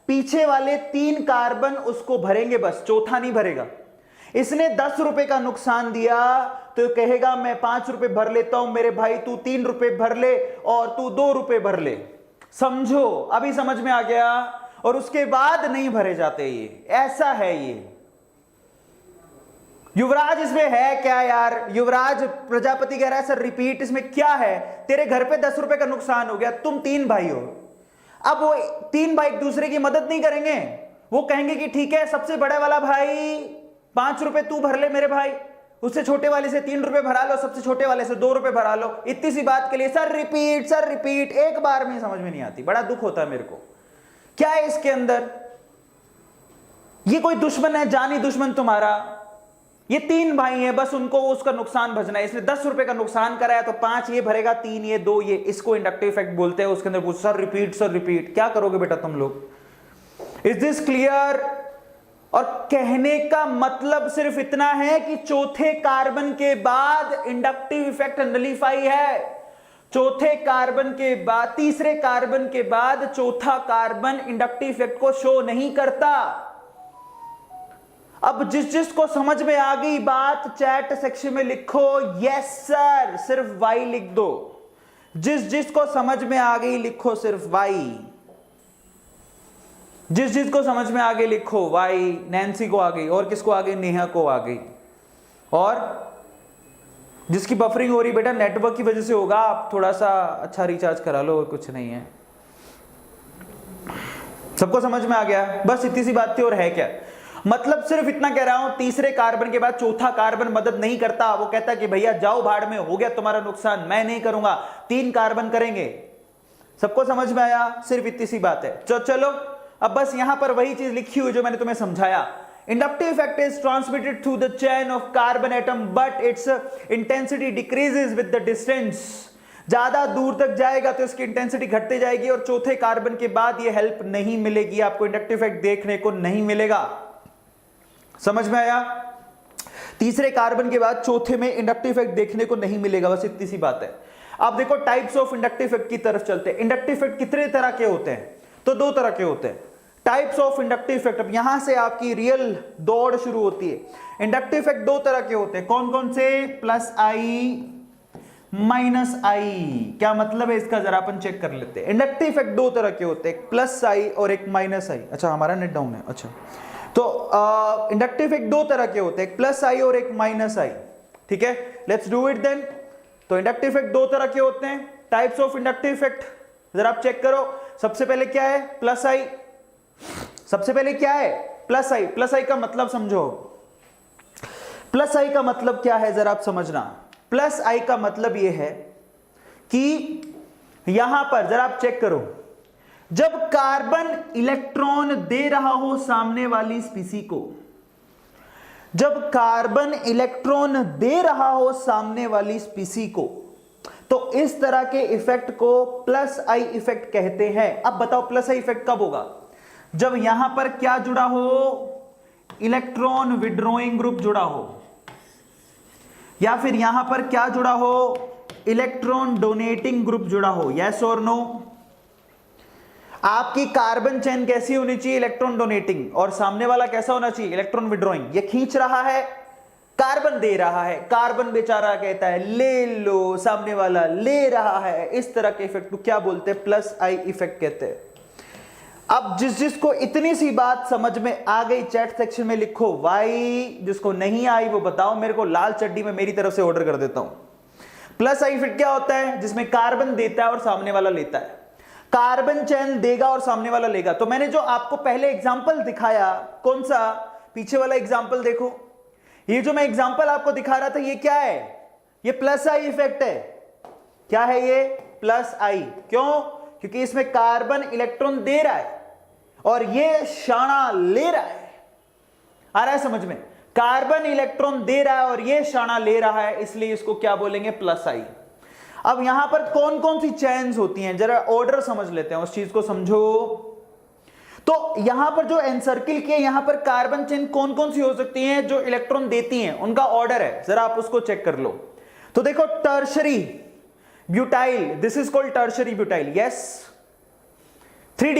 पीछे वाले 3 कार्बन उसको भरेंगे, बस चौथा नहीं भरेगा। इसने 10 रुपए का नुकसान दिया तो कहेगा मैं 5 रुपए भर लेता हूं, मेरे भाई तू 3 रुपए भर ले और तू 2 रुपए भर ले। समझो, अभी समझ में आ गया, और उसके बाद नहीं भरे जाते, ये ऐसा है। ये युवराज इसमें है क्या यार? युवराज प्रजापति कह रहा है सर रिपीट, इसमें क्या है? तेरे घर पे 10 रुपए का नुकसान हो गया, तुम 3 भाई हो, अब वो 3 भाई एक दूसरे की मदद नहीं करेंगे, वो कहेंगे कि ठीक है सबसे बड़े वाला भाई 5 रुपए तू भर ले मेरे भाई, उससे छोटे वाले से 3 रुपए भरा लो, सबसे छोटे वाले से 2 रुपए भरा लो। इतनी सी बात के लिए सर रिपीट एक बार में समझ में नहीं आती, बड़ा दुख होता है मेरे को। क्या है इसके अंदर? ये कोई दुश्मन है, जानी दुश्मन तुम्हारा? ये 3 भाई हैं, बस उनको उसका नुकसान भजना है, इसने 10 रुपए का नुकसान कराया तो 5 ये भरेगा, 3 ये, 2 ये, इसको इंडक्टिव इफेक्ट बोलते हैं। उसके अंदर पूछ सर रिपीट, क्या करोगे बेटा तुम लोग? Is this clear? और कहने का मतलब सिर्फ इतना है कि चौथे कार्बन के बाद इंडक्टिव इफेक्ट नलीफाई है। चौथे कार्बन के बाद, तीसरे कार्बन के बाद चौथा कार्बन इंडक्टिव इफेक्ट को शो नहीं करता। अब जिसको समझ में आ गई बात चैट सेक्शन में लिखो यस सर, सिर्फ वाई लिख दो। जिसको समझ में आ गई लिखो सिर्फ वाई। जिसको समझ में आ गई लिखो वाई। नैन्सी को आ गई, और किसको आ गई? नेहा को आ गई। और जिसकी बफरिंग हो रही बेटा नेटवर्क की वजह से होगा, आप थोड़ा सा अच्छा रिचार्ज करा लो, और कुछ नहीं है। सबको समझ में आ गया? बस इतनी सी बात थी, और है क्या? मतलब सिर्फ इतना कह रहा हूं, तीसरे कार्बन के बाद चौथा कार्बन मदद नहीं करता। वो कहता है कि भैया जाओ भाड़ में, हो गया तुम्हारा नुकसान, मैं नहीं करूंगा, 3 कार्बन करेंगे। सबको समझ में आया? सिर्फ इतनी सी बात है। चलो अब बस यहां पर वही चीज लिखी हुई जो मैंने तुम्हें समझाया। Inductive effect is transmitted through the chain of carbon atom but it's intensity decreases with the distance. ज्यादा दूर तक जाएगा तो इसकी इंटेंसिटी घटती जाएगी, और चौथे कार्बन के बाद ये हेल्प नहीं मिलेगी, आपको इंडक्टिव इफेक्ट देखने को नहीं मिलेगा। समझ में आया? तीसरे कार्बन के बाद चौथे में इंडक्टिव इफेक्ट देखने को नहीं मिलेगा, बस इतनी सी बात है। अब देखो टाइप्स ऑफ इंडक्टिव इफेक्ट की तरफ चलते हैं। इंडक्टिव इफेक्ट कितने तरह के होते हैं? तो 2 तरह के होते हैं। टाइप्स ऑफ इंडक्टिव इफेक्ट, अब यहां से आपकी रियल दौड़ शुरू होती है। इंडक्टिव इफेक्ट 2 तरह के होते हैं। कौन कौन से? प्लस आई माइनस आई। क्या मतलब है इसका? जरा अपन चेक कर लेते हैं। इंडक्टिव इफेक्ट 2 तरह के होते हैं, एक प्लस आई और एक माइनस आई। अच्छा हमारा नेट डाउन है। अच्छा तो इंडक्टिव इफेक्ट 2 तरह के होते हैं, एक प्लस आई और एक माइनस आई। ठीक है, लेट्स डू इट देन। तो इंडक्टिव इफेक्ट 2 तरह के होते हैं। टाइप्स ऑफ इंडक्टिव इफेक्ट जरा आप चेक करो। सबसे पहले क्या है? प्लस आई। सबसे पहले क्या है? प्लस आई। प्लस आई का मतलब समझो। प्लस आई का मतलब क्या है जरा आप समझना। प्लस आई का मतलब यह है कि यहां पर जरा आप चेक करो, जब कार्बन इलेक्ट्रॉन दे रहा हो सामने वाली स्पीसी को, जब कार्बन इलेक्ट्रॉन दे रहा हो सामने वाली स्पीसी को, तो इस तरह के इफेक्ट को प्लस आई इफेक्ट कहते हैं। अब बताओ प्लस आई इफेक्ट कब होगा? जब यहां पर क्या जुड़ा हो? इलेक्ट्रॉन विड्रॉइंग ग्रुप जुड़ा हो, या फिर यहां पर क्या जुड़ा हो? इलेक्ट्रॉन डोनेटिंग ग्रुप जुड़ा हो। यस और नो? आपकी कार्बन चेन कैसी होनी चाहिए? Electron donating. और सामने वाला कैसा होना चाहिए? Electron withdrawing. ये खींच रहा है, कार्बन दे रहा है, कार्बन बेचारा कहता है ले लो, सामने वाला ले रहा है। इस तरह के इफेक्ट को क्या बोलते हैं? प्लस आई इफेक्ट कहते हैं। अब जिसको इतनी सी बात समझ में आ गई चैट सेक्शन में लिखो वाई, जिसको नहीं आई वो बताओ मेरे को, लाल चड्डी में मेरी तरफ से ऑर्डर कर देता हूं। प्लस आई इफेक्ट क्या होता है? जिसमें कार्बन देता है और सामने वाला लेता है। कार्बन चेन देगा और सामने वाला लेगा। तो मैंने जो आपको पहले एग्जांपल दिखाया, कौन सा? पीछे वाला एग्जांपल देखो। ये जो मैं एग्जांपल आपको दिखा रहा था, ये क्या है? ये प्लस आई इफेक्ट है। क्या है ये? प्लस आई। क्यों? क्योंकि इसमें कार्बन इलेक्ट्रॉन दे रहा है और ये शाणा ले रहा है। आ रहा है समझ में? कार्बन इलेक्ट्रॉन दे रहा है और ये शाणा ले रहा है, इसलिए इसको क्या बोलेंगे? प्लस आई। अब यहां पर कौन कौन सी चेन्स होती हैं, जरा ऑर्डर समझ लेते हैं, उस चीज को समझो। तो यहां पर जो एनसर्किल किए, यहां पर कार्बन चेन कौन कौन सी हो सकती हैं जो इलेक्ट्रॉन देती हैं, उनका ऑर्डर है, जरा आप उसको चेक कर लो। तो देखो tertiary butyl, this is called tertiary butyl. Yes, 3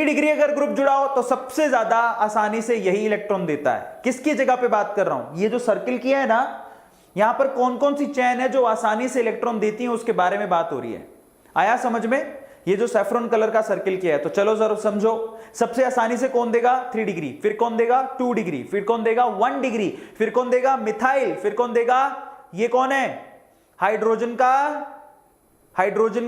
degree अगर ग्रुप जुड़ा हो तो सबसे ज्यादा आसानी से यही इलेक्ट्रॉन देता है। किसकी जगह पे बात कर रहा हूं? ये जो सर्किल किया है ना, यहां पर कौन कौन सी चेन है जो आसानी से इलेक्ट्रॉन देती है, उसके बारे में बात हो रही है। आया समझ में? ये जो सैफ्रॉन कलर का सर्किल किया है, तो चलो जरा समझो। सबसे आसानी से कौन देगा 3 डिग्री, फिर कौन देगा 2 डिग्री, फिर कौन देगा 1 डिग्री, फिर कौन देगा मिथाइल, फिर कौन देगा, ये कौन है, हाइड्रोजन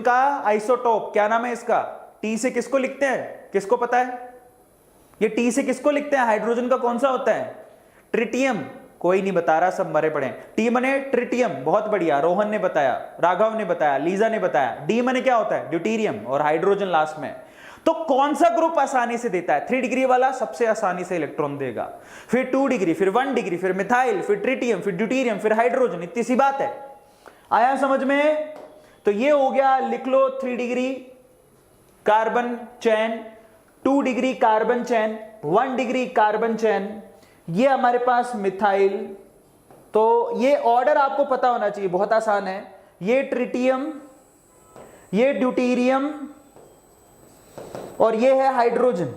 का आइसोटोप, क्या नाम है इसका, टी से किसको लिखते हैं, किसको पता है? ये टी से किसको लिखते हैं? हाइड्रोजन का कौन सा होता है? ट्रिटियम। कोई नहीं बता रहा, सब मरे पड़े। टी मने ट्रिटियम, बहुत बढ़िया, रोहन ने बताया, राघव ने बताया, लीजा ने बताया। डी मने क्या होता है? ड्यूटीरियम, और हाइड्रोजन लास्ट में। तो कौन सा ग्रुप आसानी से देता है? 3 डिग्री वाला सबसे आसानी से इलेक्ट्रॉन देगा, फिर 2 डिग्री, फिर 1 डिग्री, फिर मिथाइल, फिर ट्रिटियम, फिर ड्यूटीरियम, फिर हाइड्रोजन। इतनी सी बात है। आया समझ में? तो ये हो गया, लिख लो 3 डिग्री कार्बन चैन, 2 डिग्री कार्बन चैन, 1 डिग्री कार्बन चैन, ये हमारे पास मिथाइल। तो ये ऑर्डर आपको पता होना चाहिए, बहुत आसान है। ये ट्रिटियम, ये ड्यूटीरियम, और ये है हाइड्रोजन।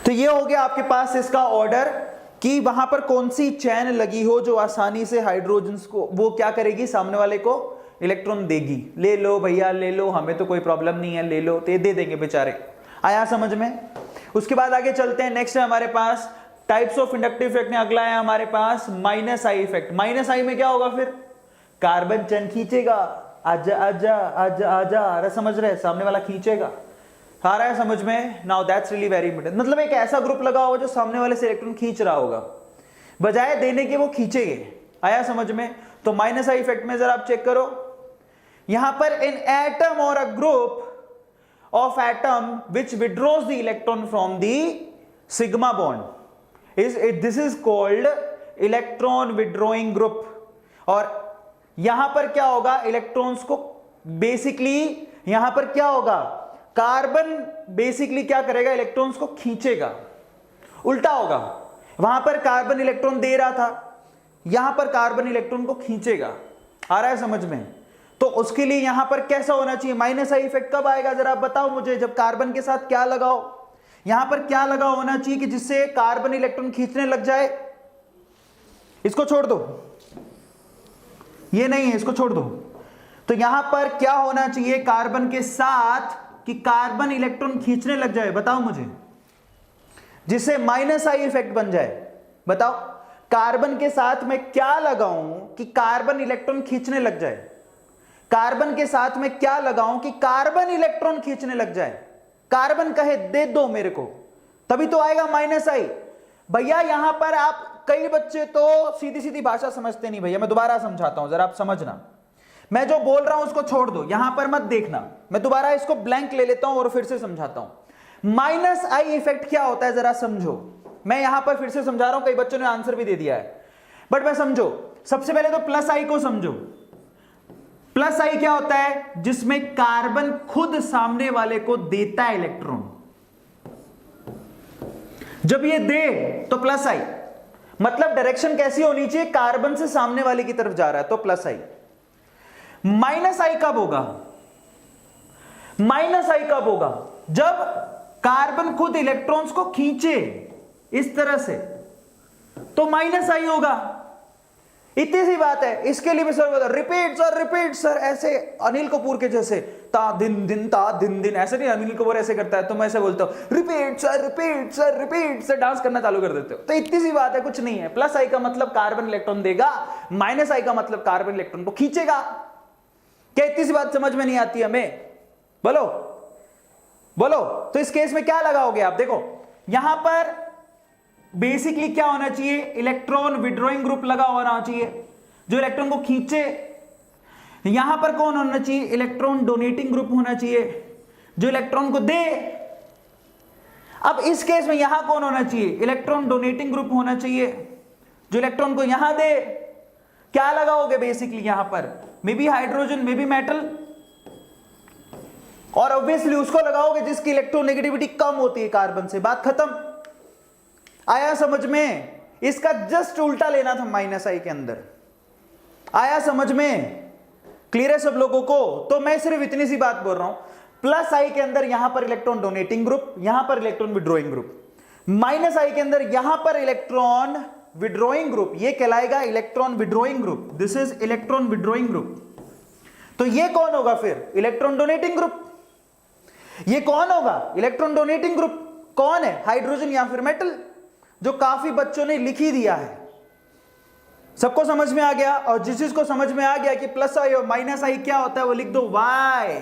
तो ये हो गया आपके पास इसका ऑर्डर कि वहां पर कौन सी चैन लगी हो जो आसानी से हाइड्रोजन को वो क्या करेगी, सामने वाले को इलेक्ट्रॉन देगी। ले लो भैया ले लो, हमें तो कोई प्रॉब्लम नहीं है, ले लो, तो ये दे देंगे बेचारे। आया समझ में? उसके बाद आगे चलते हैं। नेक्स्ट है हमारे पास टाइप्स ऑफ इंडक्टिव इफेक्ट में अगला है हमारे पास माइनस आई इफेक्ट। माइनस आई में क्या होगा? फिर कार्बन चैन खींचेगा, आजा आजा आजा आजा, अरे समझ रहे, सामने वाला खींचेगा। आ रहा है समझ में? Now that's really very important. मतलब एक ऐसा ग्रुप लगा होगा जो सामने वाले से इलेक्ट्रॉन खींच रहा होगा, बजाय देने के वो खींचेंगे। आया समझ में? तो माइनस आई इफेक्ट में जरा आप चेक करो, यहां पर एन एटम और a group of atom which withdraws the electron from the sigma bond this is called electron withdrawing group। और यहां पर क्या होगा, इलेक्ट्रॉन्स को बेसिकली यहां पर क्या होगा, कार्बन बेसिकली क्या करेगा, इलेक्ट्रॉन्स को खींचेगा। उल्टा होगा, वहां पर कार्बन इलेक्ट्रॉन दे रहा था, यहां पर कार्बन इलेक्ट्रॉन को खींचेगा। आ रहा है समझ में? तो उसके लिए यहां पर कैसा होना चाहिए? माइनस आई इफेक्ट कब आएगा जरा बताओ मुझे, जब कार्बन के साथ क्या लगाओ, यहां पर क्या लगा होना चाहिए कि जिससे कार्बन इलेक्ट्रॉन खींचने लग जाए? इसको छोड़ दो, ये नहीं है, इसको छोड़ दो। तो यहां पर क्या होना चाहिए कार्बन के साथ कि कार्बन इलेक्ट्रॉन खींचने लग जाए? बताओ मुझे, जिससे माइनस आई इफेक्ट बन जाए। बताओ कार्बन के साथ मैं क्या लगाऊं कि कार्बन इलेक्ट्रॉन खींचने लग जाए? कार्बन के साथ में क्या लगाऊं कि कार्बन इलेक्ट्रॉन खींचने लग जाए? कार्बन कहे दे दो मेरे को, तभी तो आएगा माइनस आई। भैया यहां पर आप, कई बच्चे तो सीधी सीधी भाषा समझते नहीं भैया, मैं दोबारा समझाता हूं जरा आप समझना। मैं जो बोल रहा हूं उसको छोड़ दो, यहां पर मत देखना, मैं दोबारा इसको ब्लैंक ले लेता हूं और फिर से समझाता हूं। माइनस आई इफेक्ट क्या होता है जरा समझो। मैं यहां पर फिर से समझा रहा हूं, कई बच्चों ने आंसर भी दे दिया है, बट मैं समझो। सबसे पहले तो प्लस आई को समझो। प्लस आई क्या होता है? जिसमें कार्बन खुद सामने वाले को देता है इलेक्ट्रॉन। जब ये दे तो प्लस आई, मतलब डायरेक्शन कैसी होनी चाहिए, कार्बन से सामने वाले की तरफ जा रहा है, तो प्लस आई। माइनस आई कब होगा? माइनस आई कब होगा? जब कार्बन खुद इलेक्ट्रॉन्स को खींचे इस तरह से, तो माइनस आई होगा। इतनी सी बात है। इसके लिए भी सर बता, रिपीट सर, ऐसे अनिल कपूर के जैसे ता दिन दिन ऐसे नहीं, अनिल कपूर ऐसे करता है तो मैं ऐसे बोलता हूं रिपीट सर, डांस करना चालू कर देते हो। तो इतनी सी बात है, कुछ नहीं है। प्लस आई का मतलब कार्बन इलेक्ट्रॉन देगा, माइनस आई का मतलब कार्बन इलेक्ट्रॉन को खींचेगा। क्या इतनी सी बात समझ में नहीं आती हमें? बोलो। तो इस केस में क्या लगाओगे आप? देखो यहां पर बेसिकली क्या होना चाहिए, इलेक्ट्रॉन विड्रॉइंग ग्रुप लगा होना चाहिए जो इलेक्ट्रॉन को खींचे। यहां पर कौन होना चाहिए? इलेक्ट्रॉन डोनेटिंग ग्रुप होना चाहिए जो इलेक्ट्रॉन को दे। अब इस केस में यहां कौन होना चाहिए? इलेक्ट्रॉन डोनेटिंग ग्रुप होना चाहिए जो इलेक्ट्रॉन को यहां दे। क्या लगाओगे बेसिकली यहां पर? May be hydrogen, may be metal, और ऑब्वियसली उसको लगाओगे जिसकी इलेक्ट्रोनेगेटिविटी कम होती है कार्बन से। बात खत्म। आया समझ में? इसका जस्ट उल्टा लेना था माइनस आई के अंदर। आया समझ में? क्लियर है सब लोगों को? तो मैं सिर्फ इतनी सी बात बोल रहा हूं, प्लस आई के अंदर यहां पर इलेक्ट्रॉन डोनेटिंग ग्रुप, यहां पर इलेक्ट्रॉन विड्रॉइंग ग्रुप। माइनस आई के अंदर यहां पर इलेक्ट्रॉन विड्रॉइंग ग्रुप, ये कहलाएगा electron withdrawing group. This is electron withdrawing group. तो ये कौन होगा फिर? Electron donating group. ये कौन होगा? इलेक्ट्रॉन डोनेटिंग ग्रुप कौन है? हाइड्रोजन या फिर मेटल, जो काफी बच्चों ने लिख ही दिया है। सबको समझ में आ गया? और जिस चीज को समझ में आ गया कि प्लस आई और माइनस आई क्या होता है वो लिख दो वाई,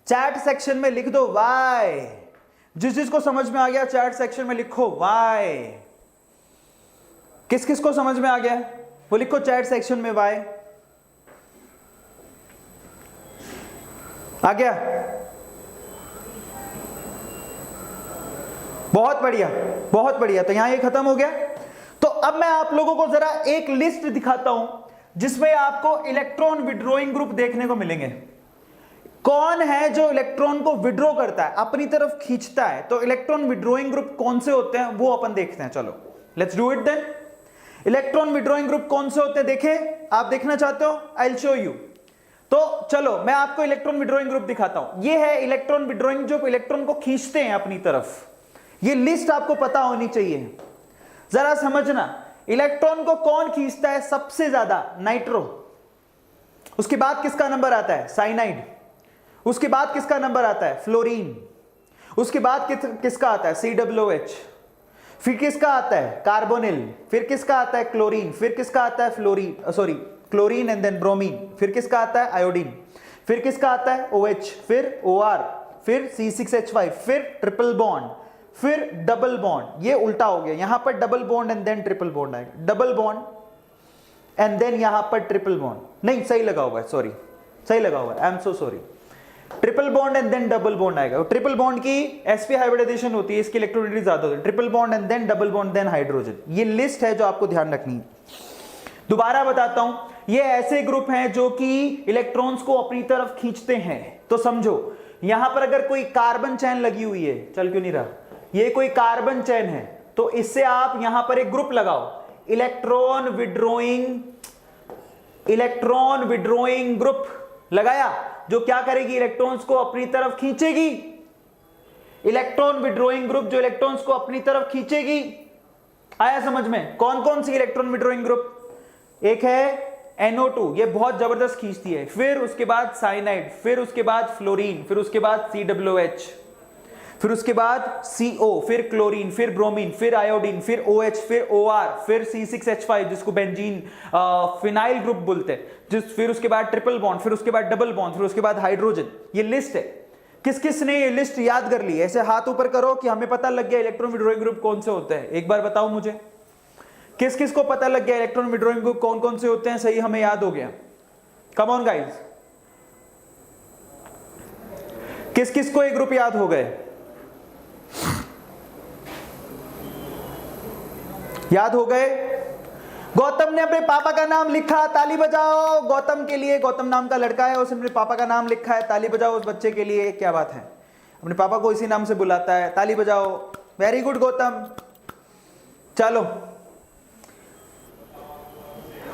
चैट सेक्शन में लिख दो वाई। जिस चीज को समझ में आ गया चैट सेक्शन में लिखो वाई। किस किस को समझ में आ गया वो लिखो चैट सेक्शन में वाई। आ गया? बहुत बढ़िया, बहुत बढ़िया। तो यहां ये खत्म हो गया। तो अब मैं आप लोगों को जरा एक लिस्ट दिखाता हूं जिसमें आपको इलेक्ट्रॉन विड्रॉइंग ग्रुप देखने को मिलेंगे। कौन है जो इलेक्ट्रॉन को विड्रॉ करता है, अपनी तरफ खींचता है? तो इलेक्ट्रॉन विड्रॉइंग ग्रुप कौन से होते हैं वो अपन देखते हैं। चलो let's do it then. Electron withdrawing group कौन से होते हैं देखे? आप देखना चाहते हो? I will show you. तो चलो मैं आपको इलेक्ट्रॉन विड्रॉइंग ग्रुप दिखाता हूं। ये है इलेक्ट्रॉन विड्रॉइंग, जो इलेक्ट्रॉन को खींचते हैं अपनी तरफ। ये लिस्ट आपको पता होनी चाहिए। जरा समझना, इलेक्ट्रॉन को कौन खींचता है सबसे ज्यादा? नाइट्रो। उसके बाद किसका नंबर आता है? साइनाइड। उसके बाद किसका नंबर आता है? फ्लोरीन। उसके बाद किसका आता है? COOH। फिर किसका आता है? कार्बोनिल। फिर किसका आता है? क्लोरीन। फिर किसका आता है? Chlorine and then bromine. फिर किसका आता है? आयोडीन। फिर किसका आता है? OH। फिर OR। फिर C6H5। फिर ट्रिपल बॉन्ड, फिर डबल बॉन्ड। ये उल्टा हो गया, यहां पर double bond and then triple bond आएगा। डबल बॉन्ड एंड देन यहां पर ट्रिपल बॉन्ड। नहीं, सही लगा हुआ है, सॉरी, सही लगा हुआ है, I am so sorry. Triple bond and then double bond आएगा। ट्रिपल बॉन्ड की sp हाइब्रिडाइजेशन होती है, इसकी इलेक्ट्रोनेगेटिविटी ज्यादा होती है। Triple bond and then double bond then hydrogen. ये लिस्ट है जो आपको ध्यान रखनी है। दोबारा बताता हूं, ये ऐसे ग्रुप हैं जो कि इलेक्ट्रॉन्स को अपनी तरफ खींचते हैं। तो समझो, यहां पर अगर कोई कार्बन चैन लगी हुई है, चल क्यों नहीं रहा, ये कोई कार्बन चैन है, तो इससे आप यहां पर एक ग्रुप लगाओ, इलेक्ट्रॉन विड्रॉइंग ग्रुप लगाया, जो क्या करेगी? इलेक्ट्रॉन्स को अपनी तरफ खींचेगी। इलेक्ट्रॉन विड्रॉइंग ग्रुप जो इलेक्ट्रॉन्स को अपनी तरफ खींचेगी। आया समझ में? कौन कौन सी इलेक्ट्रॉन विड्रॉइंग ग्रुप? एक है NO2, ये बहुत जबरदस्त खींचती है। फिर उसके बाद साइनाइड, फिर उसके बाद फ्लोरीन, फिर उसके बाद COOH, फिर उसके बाद CO, फिर क्लोरीन, फिर ब्रोमीन, फिर आयोडीन, फिर OH, फिर OR, फिर C6H5 जिसको बेंजीन फिनाइल ग्रुप बोलते हैं, फिर उसके बाद ट्रिपल बॉन्ड, फिर उसके बाद डबल बॉन्ड, फिर उसके बाद हाइड्रोजन। ये लिस्ट है। किस किस ने ये लिस्ट याद कर ली? ऐसे हाथ ऊपर करो कि हमें पता लग गया इलेक्ट्रॉन विड्रॉइंग ग्रुप कौन से होते हैं। एक बार बताओ मुझे, किस किस को पता लग गया इलेक्ट्रॉन विड्रॉइंग ग्रुप कौन कौन से होते हैं? सही, हमें याद हो गया। कम ऑन गाइस, किस किस को ये ग्रुप याद हो गए? याद हो गए? गौतम ने अपने पापा का नाम लिखा, ताली बजाओ गौतम के लिए। गौतम नाम का लड़का है, उसने अपने पापा का नाम लिखा है, ताली बजाओ उस बच्चे के लिए। क्या बात है, अपने पापा को इसी नाम से बुलाता है, ताली बजाओ। Very good Gautam. चलो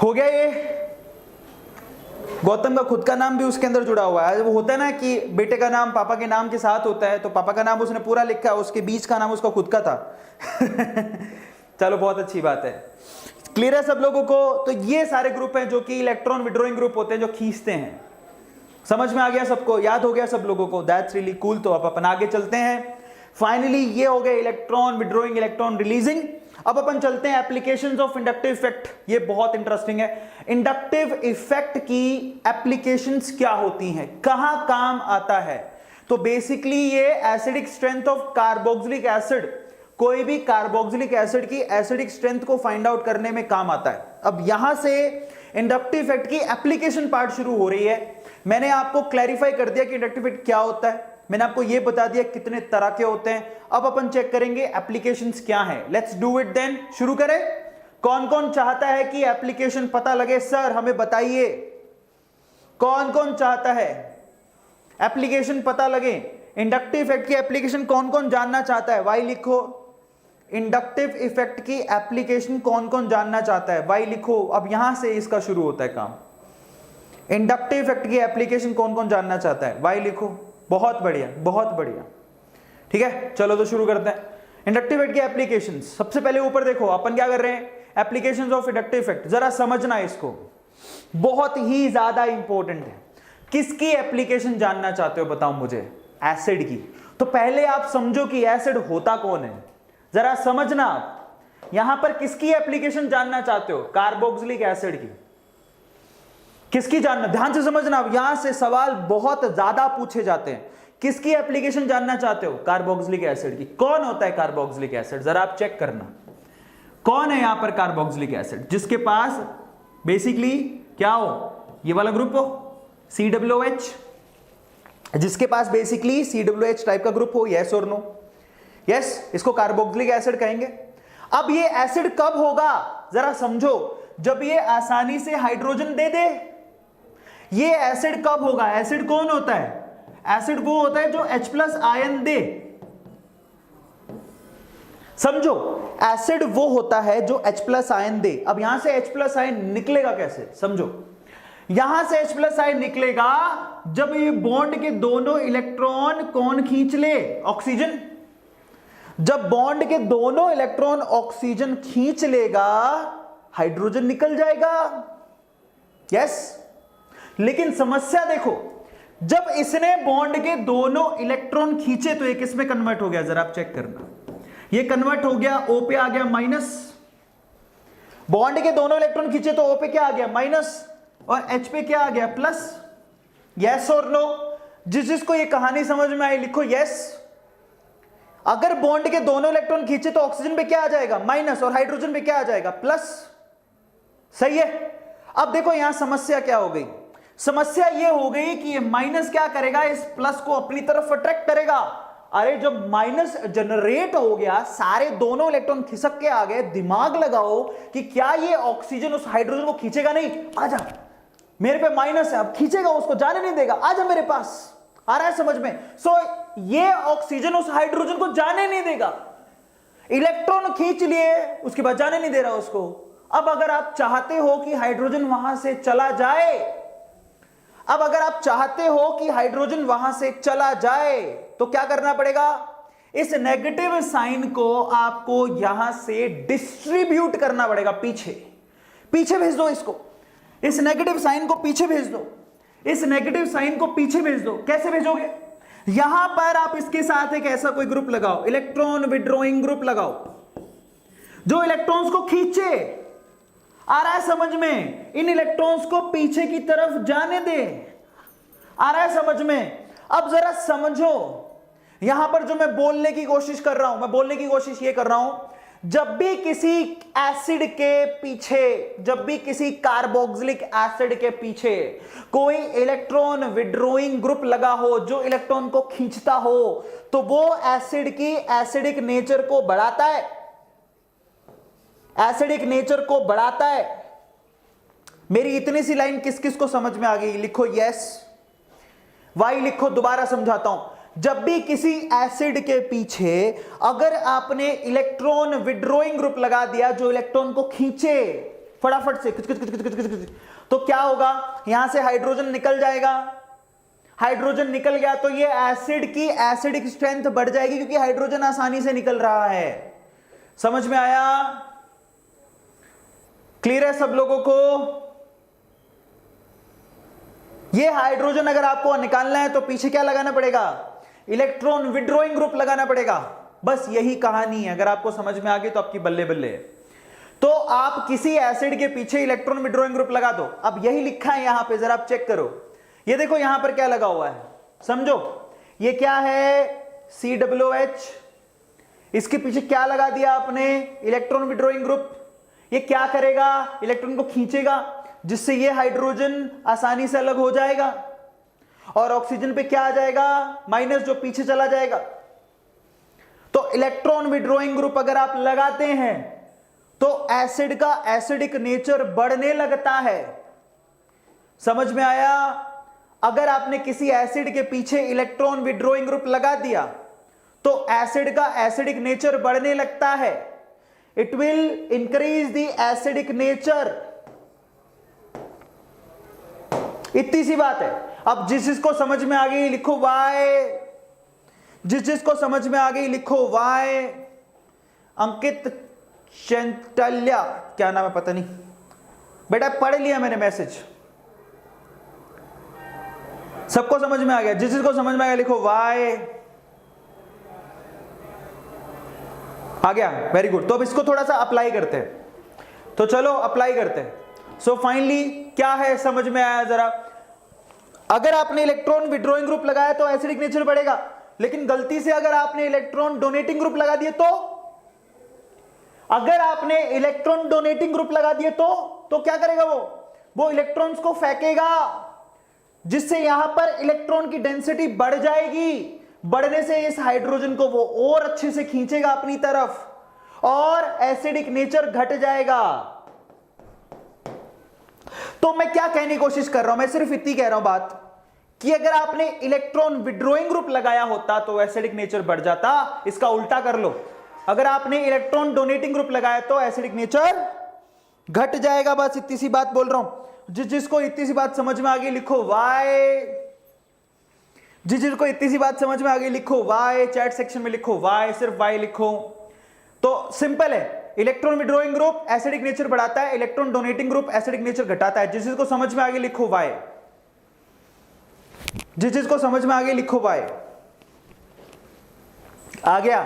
हो गया ये। गौतम का खुद का नाम भी उसके अंदर जुड़ा हुआ है। वो होता है ना कि बेटे का नाम पापा के नाम के साथ होता है, तो पापा का नाम उसने पूरा लिखा है, उसके बीच का नाम उसका खुद का था। चलो बहुत अच्छी बात है। क्लियर है सब लोगों को? तो ये सारे ग्रुप हैं जो कि इलेक्ट्रॉन विड्रॉइंग ग्रुप होते हैं, जो खींचते हैं। समझ में आ गया सबको? याद हो गया सब लोगों को? That's really cool. तो अब अपन आगे चलते हैं। फाइनली ये हो गए इलेक्ट्रॉन विड्रॉइंग, इलेक्ट्रॉन रिलीजिंग। अब अपन चलते हैं एप्लीकेशंस ऑफ इंडक्टिव इफेक्ट। ये बहुत इंटरेस्टिंग है। इंडक्टिव इफेक्ट की एप्लीकेशंस क्या होती हैं, कहां काम आता है? तो बेसिकली ये acidic strength of carboxylic acid, कोई भी कार्बोक्सिलिक एसिड की एसिडिक स्ट्रेंथ को फाइंड आउट करने में काम आता है। अब यहां से इंडक्टिव इफेक्ट की एप्लीकेशन पार्ट शुरू हो रही है। मैंने आपको क्लैरिफाई कर दिया कि इंडक्टिव इफेक्ट क्या होता है, मैंने आपको यह बता दिया कितने तरह के होते हैं। अब अपन चेक करेंगे एप्लीकेशंस क्या हैं। Let's do it then. शुरू करें। कौन कौन चाहता है कि एप्लीकेशन पता लगे? सर हमें बताइए, कौन कौन चाहता है एप्लीकेशन पता लगे? इंडक्टिव इफेक्ट की एप्लीकेशन कौन कौन जानना चाहता है? वाई लिखो। इंडक्टिव इफेक्ट की एप्लीकेशन कौन कौन जानना चाहता है? वाई लिखो। अब यहां से इसका शुरू होता है काम। इंडक्टिव इफेक्ट की एप्लीकेशन कौन कौन जानना चाहता है? वाई लिखो। बहुत बढ़िया, बहुत बढ़िया। ठीक है, चलो तो शुरू करते हैं। इंडक्टिव इफेक्ट की एप्लीकेशंस। सबसे पहले ऊपर देखो, अपन क्या कर रहे हैं? Applications of inductive effect. जरा समझना इसको, बहुत ही ज्यादा इंपॉर्टेंट है। किसकी एप्लीकेशन जानना चाहते हो बताओ मुझे? एसिड की। तो पहले आप समझो कि एसिड होता कौन है, जरा समझना। आप यहां पर किसकी एप्लीकेशन जानना चाहते हो? कार्बोक्सिलिक एसिड की। किसकी जानना, ध्यान से समझना। अब यहां से सवाल बहुत ज्यादा पूछे जाते हैं। किसकी एप्लीकेशन जानना चाहते हो? कार्बोक्सिलिक एसिड की। कौन होता है कार्बोक्सिलिक एसिड? जरा आप चेक करना कौन है यहां पर कार्बोक्सिलिक एसिड, जिसके पास बेसिकली क्या हो, ये वाला ग्रुप हो COOH, जिसके पास बेसिकली COOH टाइप का ग्रुप हो। यस और नो? यस, इसको कार्बोक्सिलिक एसिड कहेंगे। अब ये एसिड कब होगा जरा समझो, जब ये आसानी से हाइड्रोजन दे दे। ये एसिड कब होगा? एसिड कौन होता है? एसिड वो होता है जो H+ आयन दे। समझो, एसिड वो होता है जो H+ आयन दे। अब यहां से H+ आयन निकलेगा कैसे? समझो, यहां से H+ आयन निकलेगा जब ये बॉन्ड के दोनों इलेक्ट्रॉन कौन खींच ले? ऑक्सीजन। जब बॉन्ड के दोनों इलेक्ट्रॉन ऑक्सीजन खींच लेगा, हाइड्रोजन निकल जाएगा। यस, लेकिन समस्या देखो, जब इसने बॉन्ड के दोनों इलेक्ट्रॉन खींचे तो ये किस में कन्वर्ट हो गया? जरा आप चेक करना। ये कन्वर्ट हो गया O पे आ गया माइनस। बॉन्ड के दोनों इलेक्ट्रॉन खींचे तो O पे क्या आ गया? माइनस, और H पे क्या आ गया? प्लस। यस और नो? जिसको ये कहानी समझ में आई लिखो यस। अगर बॉन्ड के दोनों इलेक्ट्रॉन खींचे तो ऑक्सीजन पे क्या आ जाएगा? माइनस, और हाइड्रोजन पे क्या आ जाएगा? प्लस। सही है। अब देखो यहां समस्या क्या हो गई? समस्या ये हो गई कि ये माइनस क्या करेगा? इस प्लस को अपनी तरफ अट्रैक्ट करेगा। अरे जब माइनस जनरेट हो गया, सारे दोनों इलेक्ट्रॉन खिसक के आ गए, दिमाग लगाओ कि क्या ये ऑक्सीजन उस हाइड्रोजन को खींचेगा? नहीं, आजा मेरे पे माइनस है, अब खींचेगा, उसको जाने नहीं देगा, आजा मेरे पास। आ रहा है समझ में? ये ऑक्सीजन उस हाइड्रोजन को जाने नहीं देगा। इलेक्ट्रॉन खींच लिए, उसके बाद जाने नहीं दे रहा उसको। अब अगर आप चाहते हो कि हाइड्रोजन वहां से चला जाए, अब अगर आप चाहते हो कि हाइड्रोजन वहां से चला जाए तो क्या करना पड़ेगा? इस नेगेटिव साइन को आपको यहां से डिस्ट्रीब्यूट करना पड़ेगा। पीछे पीछे भेज दो इसको, इस नेगेटिव साइन को पीछे भेज दो, इस नेगेटिव साइन को पीछे भेज दो। कैसे भेजोगे? यहां पर आप इसके साथ एक ऐसा कोई ग्रुप लगाओ, इलेक्ट्रॉन विड्रॉइंग ग्रुप लगाओ, जो इलेक्ट्रॉन्स को खींचे। आ रहा है समझ में? इन इलेक्ट्रॉन्स को पीछे की तरफ जाने दे। आ रहा है समझ में? अब जरा समझो, यहां पर जो मैं बोलने की कोशिश कर रहा हूं, मैं बोलने की कोशिश ये कर रहा हूं, जब भी किसी एसिड के पीछे, जब भी किसी कार्बोक्सिलिक एसिड के पीछे कोई इलेक्ट्रॉन विड्रॉइंग ग्रुप लगा हो जो इलेक्ट्रॉन को खींचता हो, तो वो एसिड की एसिडिक नेचर को बढ़ाता है। एसिडिक नेचर को बढ़ाता है। मेरी इतनी सी लाइन किस किस को समझ में आ गई? लिखो यस, वाई लिखो। दोबारा समझाता हूं, जब भी किसी एसिड के पीछे अगर आपने इलेक्ट्रॉन विड्रॉइंग ग्रुप लगा दिया जो इलेक्ट्रॉन को खींचे फटाफट से, तो क्या होगा? यहां से हाइड्रोजन निकल जाएगा। हाइड्रोजन निकल गया तो ये एसिड की एसिडिक स्ट्रेंथ बढ़ जाएगी, क्योंकि हाइड्रोजन आसानी से निकल रहा है। समझ में आया? क्लियर है सब लोगों को? ये हाइड्रोजन अगर आपको निकालना है तो पीछे क्या लगाना पड़ेगा? इलेक्ट्रॉन विड्रॉइंग ग्रुप लगाना पड़ेगा। बस यही कहानी है। अगर आपको समझ में आ गई तो आपकी बल्ले बल्ले है। तो आप किसी एसिड के पीछे इलेक्ट्रॉन विड्रॉइंग ग्रुप लगा दो। अब यही लिखा है यहां पे, जरा आप चेक करो। ये देखो यहां पर क्या लगा हुआ है, समझो। ये क्या है? COOH। इसके पीछे क्या लगा दिया आपने? Electron withdrawing group. ये क्या करेगा? इलेक्ट्रॉन को खींचेगा, जिससे ये हाइड्रोजन आसानी से अलग हो जाएगा, और ऑक्सीजन पे क्या आ जाएगा? माइनस, जो पीछे चला जाएगा। तो इलेक्ट्रॉन विड्रॉइंग ग्रुप अगर आप लगाते हैं तो एसिड का एसिडिक नेचर बढ़ने लगता है। समझ में आया? अगर आपने किसी एसिड के पीछे इलेक्ट्रॉन विड्रॉइंग ग्रुप लगा दिया तो एसिड का एसिडिक नेचर बढ़ने लगता है। It will increase the acidic nature. इतनी सी बात है। अब जिस जिसको समझ में आ गई लिखो वाई, जिस जिसको समझ में आ गई लिखो वाई। अंकित चंटल्या, क्या नाम है पता नहीं, बेटा पढ़ लिया मैंने मैसेज। सबको समझ में आ गया? जिसको समझ में आ गया लिखो Y। आ गया, वेरी गुड। तो अब इसको थोड़ा सा अप्लाई करते हैं, तो चलो अप्लाई करते हैं। सो फाइनली क्या है समझ में आया जरा? अगर आपने इलेक्ट्रॉन विड्रॉइंग ग्रुप लगाया तो एसिडिक नेचर बढ़ेगा, लेकिन गलती से अगर आपने इलेक्ट्रॉन डोनेटिंग ग्रुप लगा दिए तो, अगर आपने इलेक्ट्रॉन डोनेटिंग ग्रुप लगा दिए तो क्या करेगा? वो इलेक्ट्रॉन्स को फेंकेगा, जिससे यहां पर इलेक्ट्रॉन की डेंसिटी बढ़ जाएगी। बढ़ने से इस हाइड्रोजन को वो और अच्छे से खींचेगा अपनी तरफ और एसिडिक नेचर घट जाएगा। तो मैं क्या कहने की कोशिश कर रहा हूं? मैं सिर्फ इतनी कह रहा हूं बात कि अगर आपने इलेक्ट्रॉन विड्रॉइंग ग्रुप लगाया होता तो एसिडिक नेचर बढ़ जाता। इसका उल्टा कर लो, अगर आपने इलेक्ट्रॉन डोनेटिंग ग्रुप लगाया तो एसिडिक नेचर घट जाएगा। बस इतनी सी बात बोल रहा हूं। जिसको इतनी सी बात समझ में आ गई लिखो Y। जिसको इतनी सी बात समझ में आ गई लिखो Y, चैट सेक्शन में लिखो Y, सिर्फ Y लिखो। तो सिंपल है, electron withdrawing group acidic nature बढ़ाता है, electron donating group acidic nature घटाता है। जिसको समझ में आ गई लिखो Y। जिसको समझ में आ गई लिखो Y। आ गया?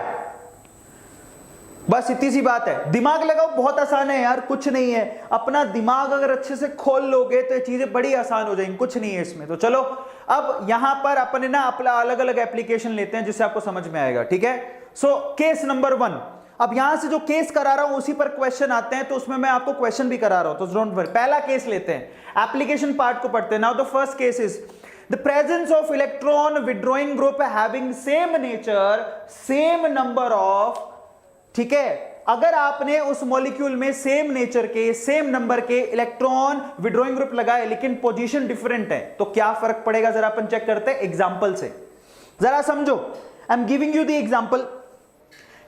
बस इतनी सी बात है। दिमाग लगाओ, बहुत आसान है यार, कुछ नहीं है। अपना दिमाग अगर अच्छे से खोल लोगे तो ये चीजें बड़ी आसान हो जाएंगी, कुछ नहीं है इसमें। तो चलो अब यहां पर अपने ना अपना अलग अलग एप्लीकेशन लेते हैं जिससे आपको समझ में आएगा, ठीक है? So case number 1। अब यहां से जो केस करा रहा हूं उसी पर क्वेश्चन आते हैं, तो उसमें मैं आपको क्वेश्चन भी करा रहा हूं, तो डोंट वरी। पहला केस लेते हैं, एप्लीकेशन पार्ट को पढ़ते हैं। Now the first case is the presence of electron withdrawing group having same nature, same number of, ठीक है? अगर आपने उस मॉलिक्यूल में सेम नेचर के सेम नंबर के इलेक्ट्रॉन विड्रॉइंग ग्रुप लगाए लेकिन पोजीशन डिफरेंट है, तो क्या फर्क पड़ेगा जरा अपन चेक करते हैं एग्जांपल से। जरा समझो, I am giving you the example.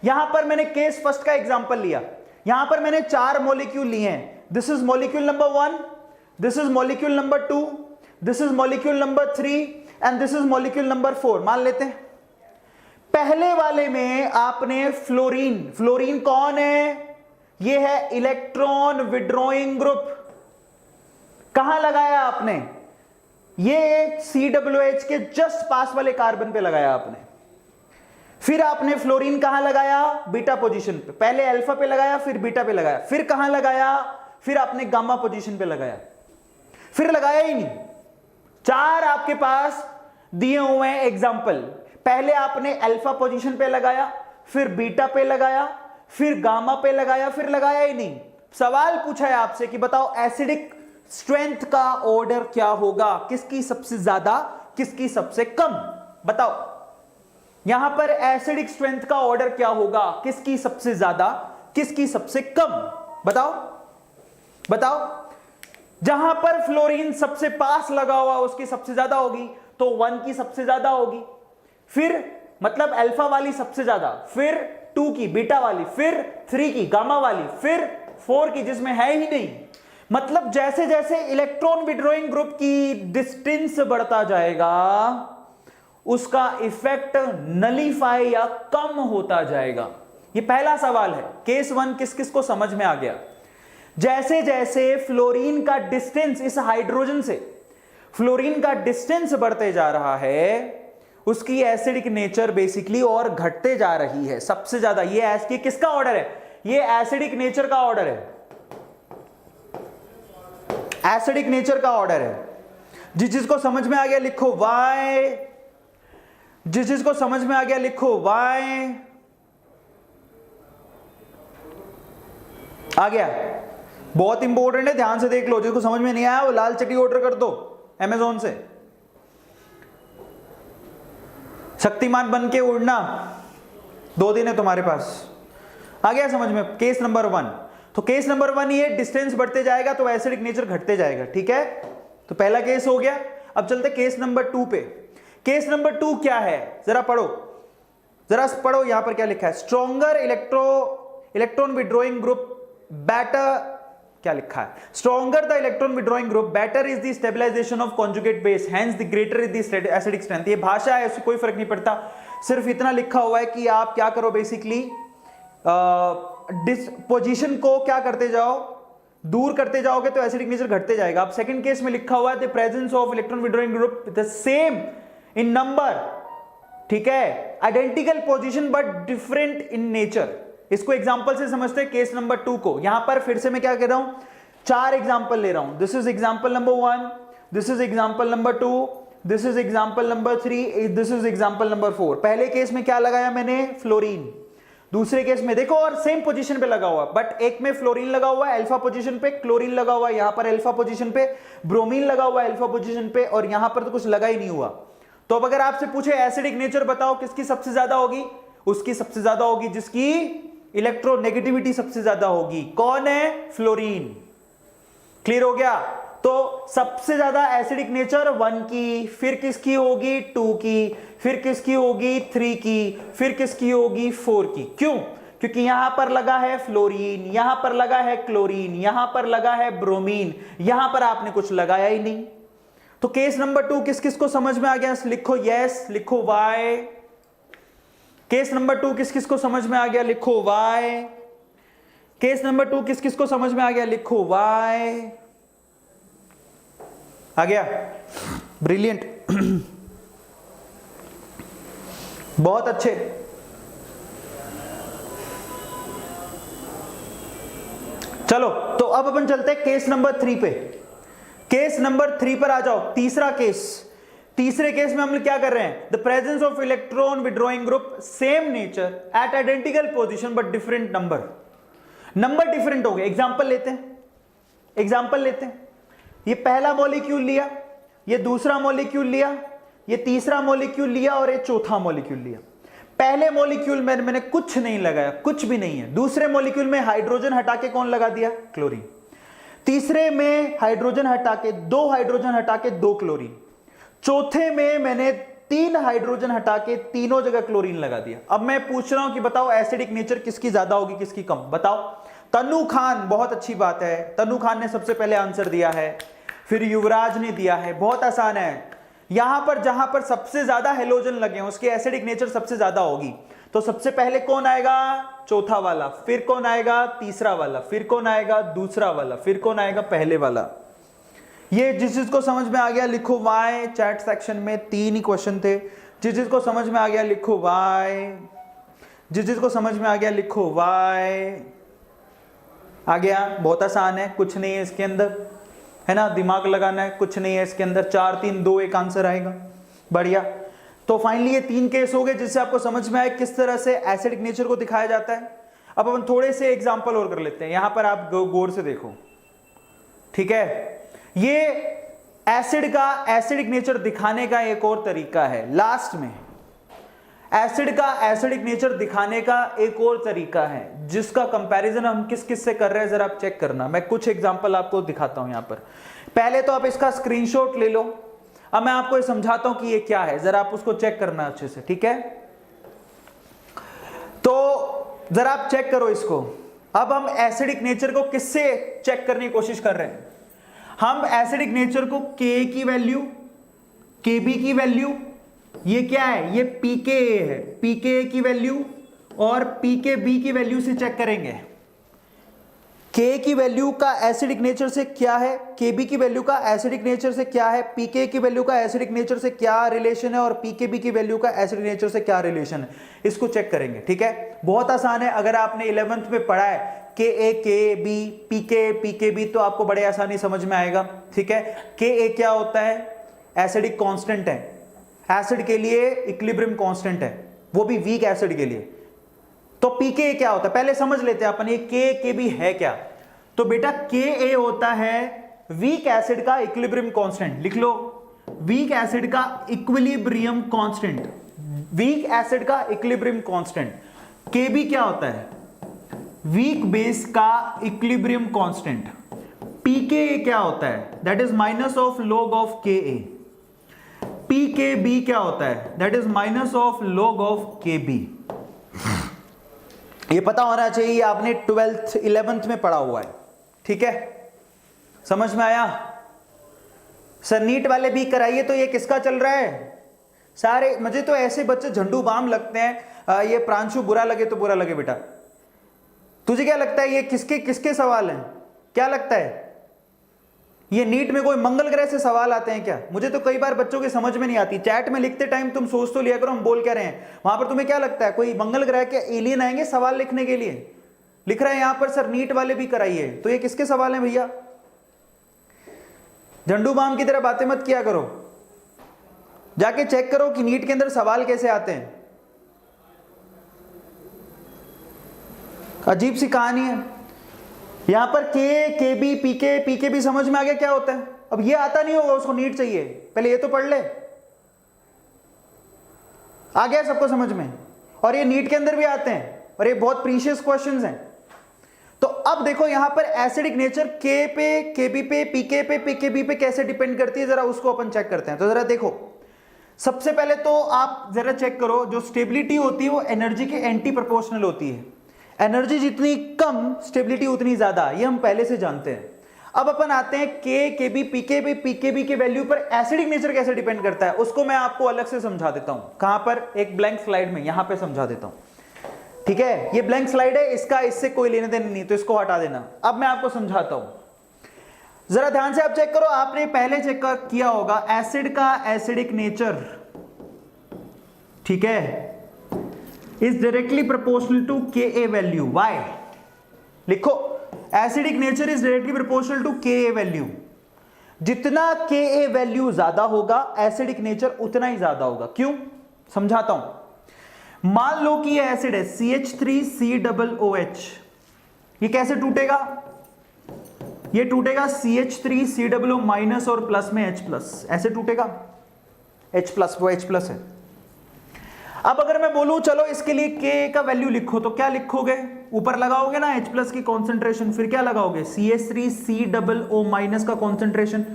यहां पर मैंने केस फर्स्ट का एग्जांपल लिया। यहां पर मैंने 4 मॉलिक्यूल लिए हैं। This is molecule number 1, this is molecule number 2, this is molecule number 3 and this is molecule number 4 मान लेते हैं। पहले वाले में आपने फ्लोरीन कौन है? ये है इलेक्ट्रॉन विड्रॉइंग ग्रुप। कहां लगाया आपने? ये COOH के जस्ट पास वाले कार्बन पे लगाया आपने। फिर आपने फ्लोरीन कहां लगाया? बीटा पोजीशन पे। पहले अल्फा पे लगाया, फिर बीटा पे लगाया, फिर कहां लगाया? फिर आपने गामा पोजीशन पे लगाया, फिर लगाया ही नहीं। 4 आपके पास दिए हुए हैं एग्जाम्पल। पहले आपने अल्फा पोजीशन पे लगाया, फिर बीटा पे लगाया, फिर गामा पे लगाया, फिर लगाया ही नहीं। सवाल पूछा है आपसे कि बताओ एसिडिक स्ट्रेंथ का ऑर्डर क्या होगा? किसकी सबसे ज्यादा, किसकी सबसे कम? बताओ यहां पर एसिडिक स्ट्रेंथ का ऑर्डर क्या होगा? किसकी सबसे ज्यादा, किसकी सबसे कम? बताओ बताओ। जहां पर फ्लोरीन सबसे पास लगा हुआ उसकी सबसे ज्यादा होगी, तो 1 की सबसे ज्यादा होगी, फिर मतलब अल्फा वाली सबसे ज्यादा, फिर 2 की बीटा वाली, फिर 3 की गामा वाली, फिर 4 की जिसमें है ही नहीं। मतलब जैसे जैसे इलेक्ट्रॉन विड्रॉइंग ग्रुप की डिस्टेंस बढ़ता जाएगा उसका इफेक्ट नलीफाई या कम होता जाएगा। ये पहला सवाल है। केस 1 किस किस को समझ में आ गया? जैसे जैसे फ्लोरीन का डिस्टेंस इस हाइड्रोजन से, फ्लोरीन का डिस्टेंस बढ़ते जा रहा है, उसकी एसिडिक नेचर बेसिकली और घटते जा रही है सबसे ज्यादा। ये किसका ऑर्डर है? ये एसिडिक नेचर का ऑर्डर है, एसिडिक नेचर का ऑर्डर है। जिसको समझ में आ गया लिखो Y। जिसको समझ में आ गया लिखो Y। आ गया? बहुत इंपॉर्टेंट है, ध्यान से देख लो। जिसको समझ में नहीं आया वो लाल चटी ऑर्डर कर दो अमेज़न से। शक्तिमान बन के उड़ना, 2 दिन है तुम्हारे पास। आ गया समझ में? Case number 1। तो केस नंबर 1 ये डिस्टेंस बढ़ते जाएगा तो एसिडिक नेचर घटते जाएगा, ठीक है? तो पहला केस हो गया। अब चलते केस नंबर 2 पे। केस नंबर 2 क्या है? जरा पढ़ो यहां पर क्या लिखा है। Stronger electron withdrawing group better, क्या लिखा है? Stronger the electron withdrawing group better is the stabilization of conjugate base, hence the greater is the acidic strength. ये भाषा है, इससे कोई फर्क नहीं पड़ता। सिर्फ इतना लिखा हुआ है कि आप क्या करो बेसिकली, पोजीशन को क्या करते जाओ, दूर करते जाओगे तो एसिडिक नेचर घटते जाएगा। अब सेकंड केस में लिखा हुआ है the presence of electron withdrawing group the same in number, ठीक है, identical position but different in nature. इसको एग्जांपल से समझते हैं केस नंबर 2 को। यहां पर फिर से मैं क्या कह रहा हूं, 4 एग्जांपल ले रहा हूं। This is example number 1, this is example number 2, this is example number 3, this is example number 4। पहले केस में क्या लगाया मैंने, फ्लोरीन। दूसरे केस में देखो और सेम पोजीशन पे लगा हुआ, बट एक में फ्लोरीन लगा हुआ है अल्फा पोजीशन पे, क्लोरीन लगा हुआ है यहां पर अल्फा पोजीशन पे, ब्रोमीन लगा हुआ है अल्फा पोजीशन पे, और यहां पर तो कुछ लगा ही नहीं हुआ। तो अब अगर आपसे पूछे एसिडिक नेचर बताओ किसकी सबसे ज्यादा होगी, उसकी सबसे ज्यादा होगी जिसकी इलेक्ट्रोनेगेटिविटी सबसे ज्यादा होगी। कौन है, फ्लोरीन। क्लियर हो गया। तो सबसे ज्यादा एसिडिक नेचर 1 की, फिर किसकी होगी 2 की, फिर किसकी होगी 3 की, फिर किसकी होगी 4 की। क्यों, क्योंकि यहां पर लगा है फ्लोरीन, यहां पर लगा है क्लोरीन, यहां पर लगा है ब्रोमीन, यहां पर आपने कुछ लगाया ही नहीं। तो केस नंबर 2 किस किस को समझ में आ गया, लिखो यस, लिखो वाई। केस नंबर 2 किस किस को समझ में आ गया, लिखो वाई। केस नंबर 2 किस किस को समझ में आ गया, लिखो वाई। आ गया, ब्रिलियंट, बहुत अच्छे। चलो तो अब अपन चलते हैं केस नंबर 3 पे। केस नंबर 3 पर आ जाओ, तीसरा केस। तीसरे केस में हम लोग क्या कर रहे हैं, the presence of electron withdrawing group same nature eight identical position but different number. Number different हो गए। एग्जांपल लेते हैं, एग्जांपल लेते हैं। ये पहला मॉलिक्यूल लिया, ये दूसरा मॉलिक्यूल लिया, ये तीसरा मॉलिक्यूल लिया और ये चौथा मॉलिक्यूल लिया। पहले मॉलिक्यूल में मैंने कुछ नहीं लगाया, कुछ भी नहीं है। दूसरे मॉलिक्यूल में हाइड्रोजन हटा के कौन लगा दिया, क्लोरीन। तीसरे में हाइड्रोजन हटा के 2 हाइड्रोजन हटा के 2 क्लोरीन। चौथे में मैंने 3 हाइड्रोजन हटा के तीनों जगह क्लोरीन लगा दिया। अब मैं पूछ रहा हूं कि बताओ एसिडिक नेचर किसकी ज्यादा होगी किसकी कम, बताओ। तनु खान, बहुत अच्छी बात है, तनु खान ने सबसे पहले आंसर दिया है, फिर युवराज ने दिया है। बहुत आसान है, यहां पर जहां पर सबसे ज्यादा हेलोजन लगे हैं उसकी एसिडिक नेचर सबसे ज्यादा होगी। तो सबसे पहले कौन आएगा, चौथा वाला, फिर कौन आएगा, तीसरा वाला, फिर कौन आएगा, दूसरा वाला, फिर कौन आएगा, पहले वाला। ये जिस चीज को समझ में आ गया लिखो वाई। चैट सेक्शन में 3 ही क्वेश्चन थे। जिस चीज को समझ में आ गया लिखो वाई, जिस चीज को समझ में आ गया लिखो वाई। आ गया, बहुत आसान है, कुछ नहीं है इसके अंदर, है ना, दिमाग लगाना है, कुछ नहीं है इसके अंदर। 4 3 2 1 आंसर आएगा, बढ़िया। तो फाइनली ये 3 केस हो गए जिससे आपको समझ में आए किस तरह से एसिडिक नेचर को दिखाया जाता है। अब अपन थोड़े से एग्जांपल और कर लेते हैं। यहां पर आप गौर से देखो, ठीक है। ये एसिड का एसिडिक नेचर दिखाने का एक और तरीका है। लास्ट में एसिड का एसिडिक नेचर दिखाने का एक और तरीका है जिसका कंपैरिजन हम किस किस से कर रहे हैं, जरा आप चेक करना। मैं कुछ एग्जांपल आपको दिखाता हूं यहां पर। पहले तो आप इसका स्क्रीनशॉट ले लो। अब मैं आपको ये समझाता हूं कि ये क्या है, जरा आप उसको चेक करना अच्छे से, ठीक है। तो जरा आप चेक करो इसको। अब हम एसिडिक नेचर को किससे चेक करने की कोशिश कर रहे हैं, हम एसिडिक नेचर को Ka की वैल्यू, Kb की वैल्यू, ये क्या है, ये pKa है, pKa की वैल्यू और pKb की वैल्यू से चेक करेंगे। K की वैल्यू का एसिडिक नेचर से क्या है, Kb की वैल्यू का एसिडिक नेचर से क्या है, pKa की वैल्यू का एसिडिक नेचर से क्या रिलेशन है और pKb की वैल्यू का एसिडिक नेचर से क्या रिलेशन है, इसको चेक करेंगे, ठीक है। बहुत आसान है। अगर आपने 11th में पढ़ा है Ka Kb pK pKb तो आपको बड़े आसानी समझ में आएगा, ठीक है। Ka क्या होता है, एसिडिक कांस्टेंट है, एसिड के लिए इक्विलिब्रियम कांस्टेंट है, वो भी वीक एसिड के लिए। तो pKa क्या होता है पहले समझ लेते हैं अपन, ये Kb है क्या। तो बेटा Ka होता है वीक एसिड का इक्विलिब्रियम कांस्टेंट। लिख लो, वीक एसिड का इक्विलिब्रियम कांस्टेंट, वीक एसिड का इक्विलिब्रियम कांस्टेंट। Kb क्या होता है, वीक बेस का इक्विलिब्रियम कांस्टेंट। pKa क्या होता है, that is minus of log of Ka। pKb क्या होता है, that is minus of log of Kb। ये पता होना चाहिए, आपने 12th 11th में पढ़ा हुआ है, ठीक है। समझ में आया। सर नीट वाले भी कराइए। तो ये किसका चल रहा है सारे, मुझे तो ऐसे बच्चे झंडू बाम लगते हैं। ये प्रांशु बुरा लगे तो बुरा लगे बेटा, तुझे क्या लगता है ये किसके किसके सवाल हैं, क्या लगता है ये नीट में कोई मंगल ग्रह से सवाल आते हैं क्या? मुझे तो कई बार बच्चों की समझ में नहीं आती। चैट में लिखते टाइम तुम सोच तो लिया करो हम बोल क्या रहे हैं, वहां पर तुम्हें क्या लगता है कोई मंगल ग्रह के एलियन आएंगे सवाल लिखने के लिए? लिख रहा है यहां पर सर नीट वाले भी कराइए, तो ये किसके सवाल हैं भैया? झंडू बाम की तरह बातें मत किया करो, जाके चेक करो कि नीट के अंदर सवाल कैसे आते हैं। अजीब सी कहानी है। यहां पर के बी पीके भी समझ में आ गया क्या होता है? अब ये आता नहीं होगा उसको नीट चाहिए, पहले ये तो पढ़ ले। आ गया सबको समझ में? और ये नीट के अंदर भी आते हैं और ये बहुत प्रीशियस क्वेश्चंस हैं। तो अब देखो यहां पर एसिडिक नेचर के पे, केबी पे, पीके पे, पीकेबी पे कैसे डिपेंड करती है, जरा उसको अपन चेक करते हैं। तो जरा देखो, सबसे पहले तो आप जरा चेक करो, जो स्टेबिलिटी होती है वो एनर्जी के एंटी प्रोपोर्शनल होती है। एनर्जी जितनी कम स्टेबिलिटी उतनी ज्यादा, ये हम पहले से जानते हैं। अब अपन आते हैं के, केबी, पीकेबी के वैल्यू पर एसिडिक नेचर कैसे डिपेंड करता है, उसको मैं आपको अलग से समझा देता हूं। कहां पर? एक ब्लैंक स्लाइड में, यहां पे समझा देता हूं। ठीक है, ये ब्लैंक स्लाइड है, इसका इससे कोई लेने देने नहीं, तो इसको हटा देना। अब मैं आपको समझाता हूं, जरा ध्यान से आप चेक करो। आपने पहले चेक किया होगा एसिड का एसिडिक नेचर, ठीक है, is directly proportional to K a value. Why? लिखो, acidic nature is directly proportional to K a value. जितना के ए वैल्यू ज्यादा होगा एसिडिक नेचर उतना ही ज्यादा होगा। क्यों? समझाता हूं। मान लो कि ये एसिड है CH3COOH, ये कैसे टूटेगा? ये टूटेगा CH3COO माइनस और प्लस में H+, ऐसे टूटेगा। H+, वो H+ है। अब अगर मैं बोलूं चलो इसके लिए K का वैल्यू लिखो, तो क्या लिखोगे? ऊपर लगाओगे ना H+ की कॉन्सेंट्रेशन, फिर क्या लगाओगे? CH3COO माइनस का कॉन्सेंट्रेशन,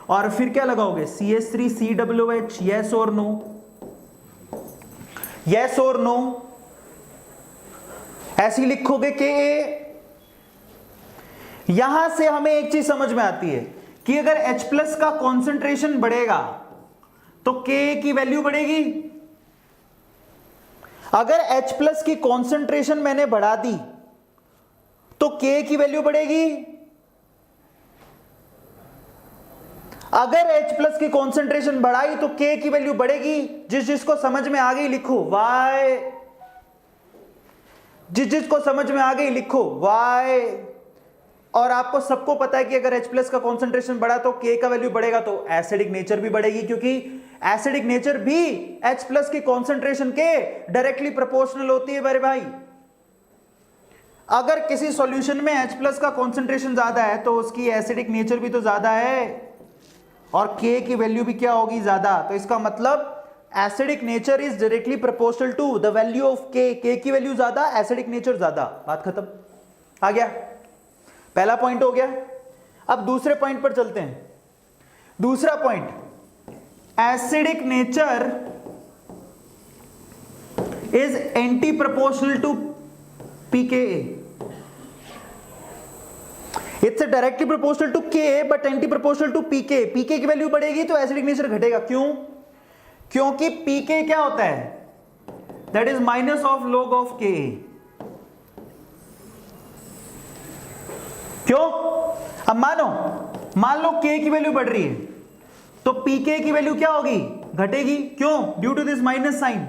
और फिर क्या लगाओगे? CH3COOH। यस और नो? यस और नो? ऐसी लिखोगे Ka। यहां से हमें एक चीज समझ में आती है कि अगर H+ का कॉन्सेंट्रेशन बढ़ेगा तो Ka की वैल्यू बढ़ेगी। अगर H+ की कॉन्सेंट्रेशन मैंने बढ़ा दी तो K की वैल्यू बढ़ेगी। अगर H+ की कॉन्सेंट्रेशन बढ़ाई तो K की वैल्यू बढ़ेगी। जिसको समझ में आ गई लिखो Y, जिसको समझ में आ गई लिखो Y। और आपको सबको पता है कि अगर H+ का कॉन्सेंट्रेशन बढ़ा तो K का वैल्यू बढ़ेगा, तो एसिडिक नेचर भी बढ़ेगी, क्योंकि एसिडिक नेचर भी H+ की कॉन्सेंट्रेशन के डायरेक्टली प्रोपोर्शनल होती है मेरे भाई। अगर किसी सॉल्यूशन में H+ का कॉन्सेंट्रेशन ज्यादा है तो उसकी एसिडिक नेचर भी तो ज्यादा है और K की वैल्यू भी क्या होगी? ज्यादा। तो इसका मतलब acidic nature is directly proportional to the value of K। K की वैल्यू ज्यादा, एसिडिक नेचर ज्यादा। बात खत्म। आ गया? पहला पॉइंट हो गया। अब दूसरे पॉइंट पर चलते हैं। दूसरा point, acidic nature is anti proportional to pKa। It's directly proportional to Ka but anti proportional to pK। pK की वैल्यू बढ़ेगी तो एसिडिक नेचर घटेगा। क्यों? क्योंकि pK क्या होता है? That is minus of log of Ka। क्यों? अब मान लो K की वैल्यू बढ़ रही है तो pK की वैल्यू क्या होगी? घटेगी। क्यों? Due to this minus sign.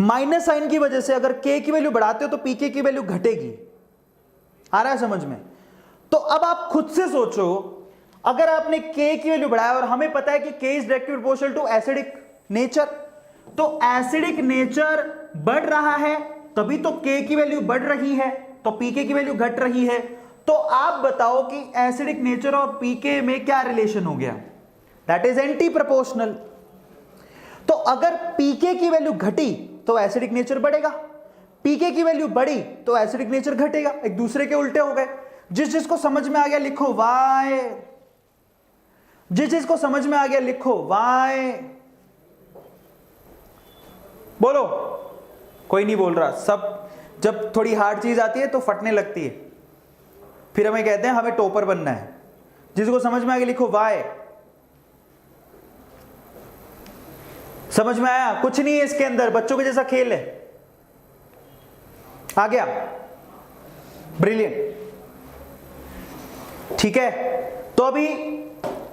Minus sign की वजह से अगर K की वैल्यू बढ़ाते हो तो pK की वैल्यू घटेगी। आ रहा है समझ में? तो अब आप खुद से सोचो, अगर आपने K की वैल्यू बढ़ाया और हमें पता है कि K is directly proportional to acidic nature, तो एसिडिक नेचर बढ़ रहा है तभी तो K की वैल्यू बढ़ रही है, तो pK की वैल्यू घट रही है। तो आप बताओ कि एसिडिक नेचर और pK में क्या रिलेशन हो गया? That is anti proportional. तो अगर pK की वैल्यू घटी तो एसिडिक नेचर बढ़ेगा, pK की वैल्यू बढ़ी तो एसिडिक नेचर घटेगा। एक दूसरे के उल्टे हो गए। जिसको समझ में आ गया लिखो Y। जिसको समझ में आ गया लिखो Y। बोलो। कोई नहीं बोल रहा। सब जब थोड़ी हार्ड चीज आती है तो फटने लगती है, फिर हमें कहते हैं हमें टॉपर बनना है। जिसको समझ में आ गया लिखो Y। समझ में आया? कुछ नहीं है इसके अंदर, बच्चों के जैसा खेल है। आ गया? ब्रिलियंट। ठीक है, तो अभी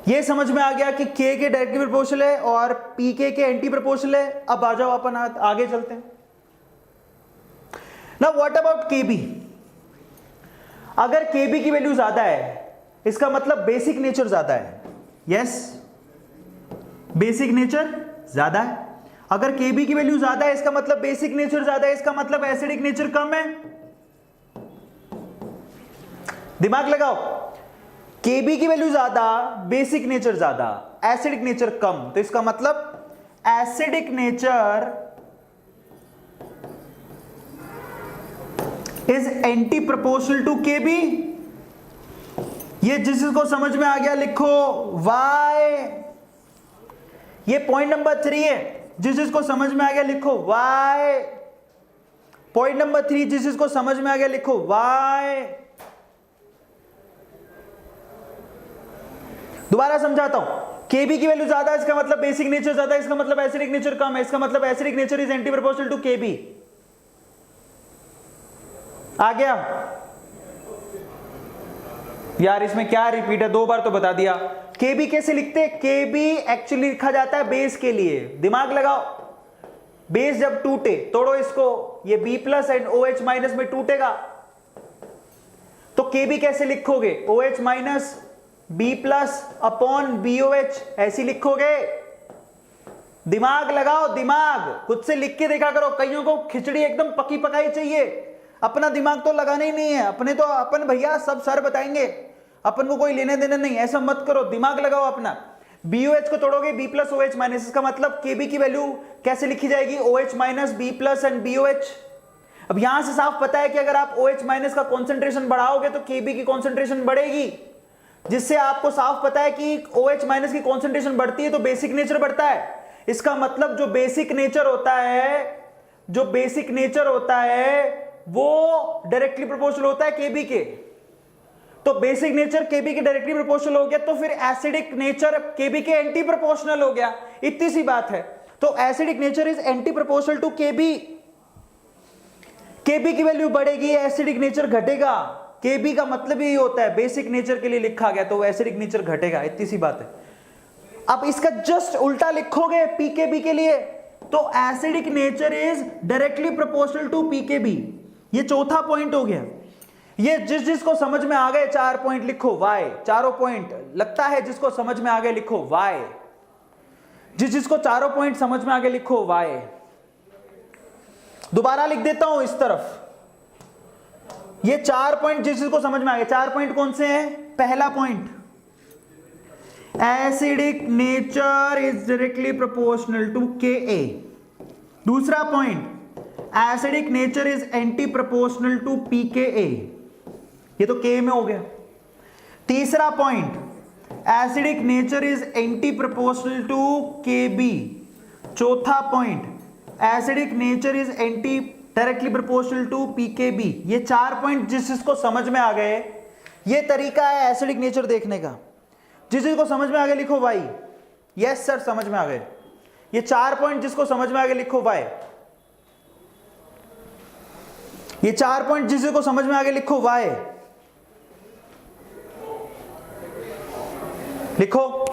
ये समझ में आ गया कि k के डायरेक्टली प्रोपोर्शनल है और pk के एंटी प्रोपोर्शनल है। अब आ जाओ अपन आगे चलते हैं। Now what about kb? अगर kb की वैल्यू ज्यादा है इसका मतलब बेसिक नेचर ज्यादा है। यस, बेसिक नेचर ज्यादा है। अगर kb की वैल्यू ज्यादा है इसका मतलब बेसिक नेचर ज्यादा है, इसका मतलब एसिडिक नेचर कम है। दिमाग लगाओ, kb की वैल्यू ज्यादा, बेसिक नेचर ज्यादा, एसिडिक नेचर कम, तो इसका मतलब acidic nature is anti proportional to kb। ये जिसको समझ में आ गया लिखो y। ये पॉइंट नंबर 3 है, जिसको समझ में आ गया लिखो y। पॉइंट नंबर 3 जिसको समझ में आ गया लिखो y। दोबारा समझाता हूं, kb की वैल्यू ज्यादा है इसका मतलब बेसिक नेचर ज्यादा है, इसका मतलब एसिडिक नेचर कम है, इसका मतलब acidic nature is anti proportional to kb। आ गया यार, इसमें क्या रिपीट है, 2 बार तो बता दिया। kb कैसे लिखते हैं? kb एक्चुअली लिखा जाता है बेस के लिए। दिमाग लगाओ, बेस जब टूटे, तोड़ो इसको, ये B plus and OH minus में टूटेगा, तो kb कैसे लिखोगे? OH minus B plus upon BOH, ऐसी लिखोगे। दिमाग लगाओ, दिमाग खुद से लिख के देखा करो। कईयों को खिचड़ी एकदम पकी पकाई चाहिए, अपना दिमाग तो लगाना ही नहीं है। अपने तो अपन भैया सब सर बताएंगे, अपन को कोई लेने देने नहीं, ऐसा मत करो। दिमाग लगाओ अपना। BOH को तोड़ोगे B प्लस OH माइनस, इसका मतलब kb की वैल्यू कैसे लिखी जाएगी? OH minus B plus and BOH। अब यहां से साफ पता है कि अगर आप OH माइनस का कॉन्सेंट्रेशन बढ़ाओगे तो kb की कॉन्सेंट्रेशन बढ़ेगी, जिससे आपको साफ पता है कि OH माइनस की कॉन्सेंट्रेशन बढ़ती है तो बेसिक नेचर बढ़ता है। इसका मतलब जो बेसिक नेचर होता है वो डायरेक्टली प्रोपोर्शनल होता है kb के। तो बेसिक नेचर kb के डायरेक्टली प्रोपोर्शनल हो गया, तो फिर एसिडिक नेचर kb के एंटी प्रोपोर्शनल हो गया। इतनी सी बात है। तो acidic nature is anti proportional to kb। kb की वैल्यू बढ़ेगी, एसिडिक नेचर घटेगा। kb का मतलब यही होता है, बेसिक नेचर के लिए लिखा गया तो एसिडिक नेचर घटेगा। इतनी सी बात है। अब इसका जस्ट उल्टा लिखोगे pkb के लिए, तो acidic nature is directly proportional to pkb। ये चौथा पॉइंट हो गया। ये जिसको समझ में आ गए 4 पॉइंट लिखो y। चारों पॉइंट लगता है जिसको समझ में आ गए लिखो y। जिसको चारों पॉइंट समझ में आ गए लिखो y। दोबारा लिख देता हूं इस तरफ। ये 4 पॉइंट जिसको समझ में आ गए। 4 पॉइंट कौन से हैं? पहला point, acidic nature is directly proportional to Ka। दूसरा point, acidic nature is anti proportional to pKa। ये तो K में हो गया। तीसरा point, acidic nature is anti proportional to Kb। चौथा point, acidic nature is anti directly proportional to pKb। ये 4 पॉइंट जिसको समझ में आ गए, ये तरीका है एसिडिक नेचर देखने का। जिसको समझ में आ गए लिखो y। यस सर, समझ में आ गए। ये 4 पॉइंट जिसको समझ में आ गए लिखो y। ये 4 पॉइंट जिसको समझ में आ गए लिखो y। लिखो।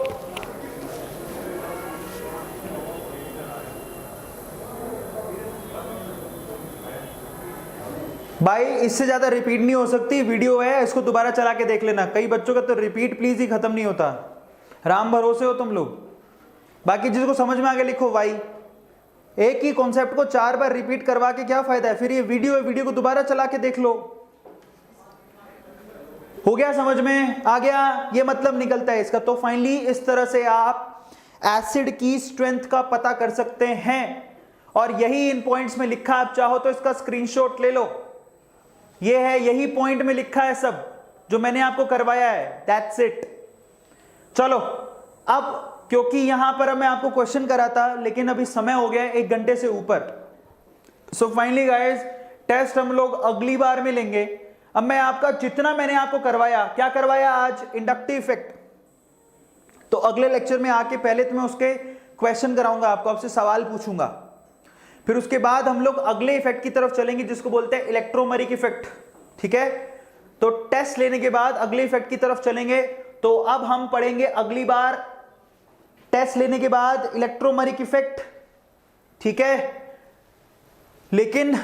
भाई इससे ज्यादा रिपीट नहीं हो सकती, वीडियो है, इसको दोबारा चला के देख लेना। कई बच्चों का तो रिपीट प्लीज ही खत्म नहीं होता। राम भरोसे हो तुम लोग। बाकी जिसको समझ में आ गया लिखो y। एक ही कॉन्सेप्ट को 4 बार रिपीट करवा के क्या फायदा है? फिर ये वीडियो है, वीडियो को दोबारा चला के देख लो। हो गया समझ में? आ गया? ये मतलब निकलता है इसका। तो फाइनली इस तरह से आप एसिड की स्ट्रेंथ का पता कर सकते हैं, और यही इन पॉइंट्स में लिखा। आप चाहो तो इसका स्क्रीनशॉट ले लो। ये है, यही पॉइंट में लिखा है सब जो मैंने आपको करवाया है। That's it. चलो अब, क्योंकि यहां पर मैं आपको क्वेश्चन करा था, लेकिन अभी समय हो गया 1 घंटे से ऊपर। सो फाइनली गाइस, टेस्ट हम लोग अगली बार में लेंगे। अब मैं आपका जितना मैंने आपको करवाया, क्या करवाया आज? Inductive effect. तो अगले लेक्चर में आके पहले तो मैं उसके क्वेश्चन कराऊंगा, आपको आपसे सवाल पूछूंगा। फिर उसके बाद हम लोग अगले इफेक्ट की तरफ चलेंगे जिसको बोलते हैं इलेक्ट्रोमेरिक इफेक्ट। ठीक है, तो टेस्ट लेने के बाद अगले इफेक्ट की तरफ चलेंगे। तो अब हम पढ़ेंगे अगली बार टेस्ट लेने के बाद इलेक्ट्रोमेरिक इफेक्ट, ठीक है। लेकिन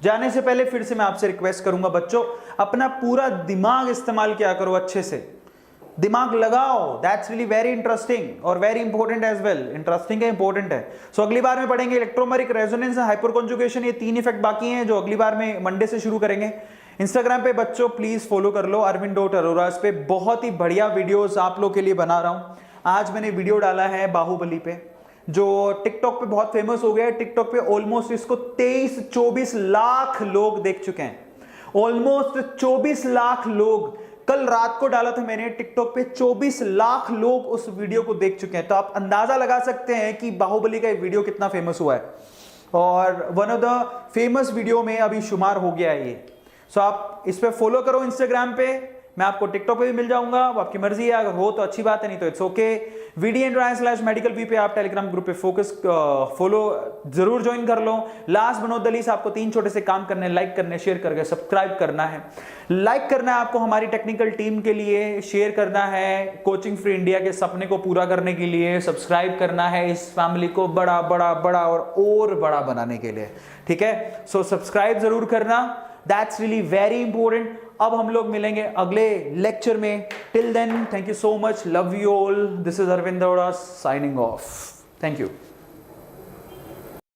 जाने से पहले फिर से मैं आपसे रिक्वेस्ट करूंगा बच्चों, अपना पूरा दिमाग इस्तेमाल किया करो, अच्छे से दिमाग लगाओ। दैट्स रियली वेरी इंटरेस्टिंग और very important as well. Interesting है, इंपॉर्टेंट है। सो अगली बार में पढ़ेंगे इलेक्ट्रोमेरिक रेजोनेंस, हाइपर कॉन्जुगेशन। ये 3 इफेक्ट बाकी हैं जो अगली बार में मंडे से शुरू करेंगे। इंस्टाग्राम पे बच्चों प्लीज फॉलो कर लो arvind.arora। इस पे बहुत ही बढ़िया वीडियोस आप लोग के लिए बना रहा हूं। आज मैंने वीडियो डाला है बाहुबली पे, जो टिकटॉक पे बहुत फेमस हो गया है। टिकटॉक पे ऑलमोस्ट इसको 23-24 लाख लोग देख चुके हैं। ऑलमोस्ट 24 लाख लोग। कल रात को डाला था मैंने टिकटॉक पे, 24 लाख लोग उस वीडियो को देख चुके हैं। तो आप अंदाजा लगा सकते हैं कि बाहुबली का वीडियो कितना फेमस हुआ है और one of the famous video में अभी शुमार हो गया है ये। सो आप इस पे फॉलो करो इंस्टाग्राम पे। मैं आपको टिकटॉक पे भी मिल जाऊंगा, आपकी मर्जी है, अगर हो तो अच्छी बात है, नहीं तो इट्स ओके। VDN/medicalv पे आप टेलीग्राम ग्रुप पे फोकस फॉलो जरूर ज्वाइन कर लो। Last but not the least, आपको 3 छोटे से काम करने, लाइक करने, शेयर करके सब्सक्राइब करना है। लाइक करना है आपको हमारी टेक्निकल टीम के लिए, शेयर करना है कोचिंग फ्री इंडिया के सपने को पूरा करने के लिए, सब्सक्राइब करना है इस फैमिली को बड़ा बड़ा बड़ा और बड़ा बनाने के लिए, ठीक है। सो सब्सक्राइब जरूर करना, दैट्स रियली वेरी इंपॉर्टेंट। अब हम लोग मिलेंगे अगले लेक्चर में। Till then, thank you so much, love you all. This is Arvind Arora signing off. Thank you.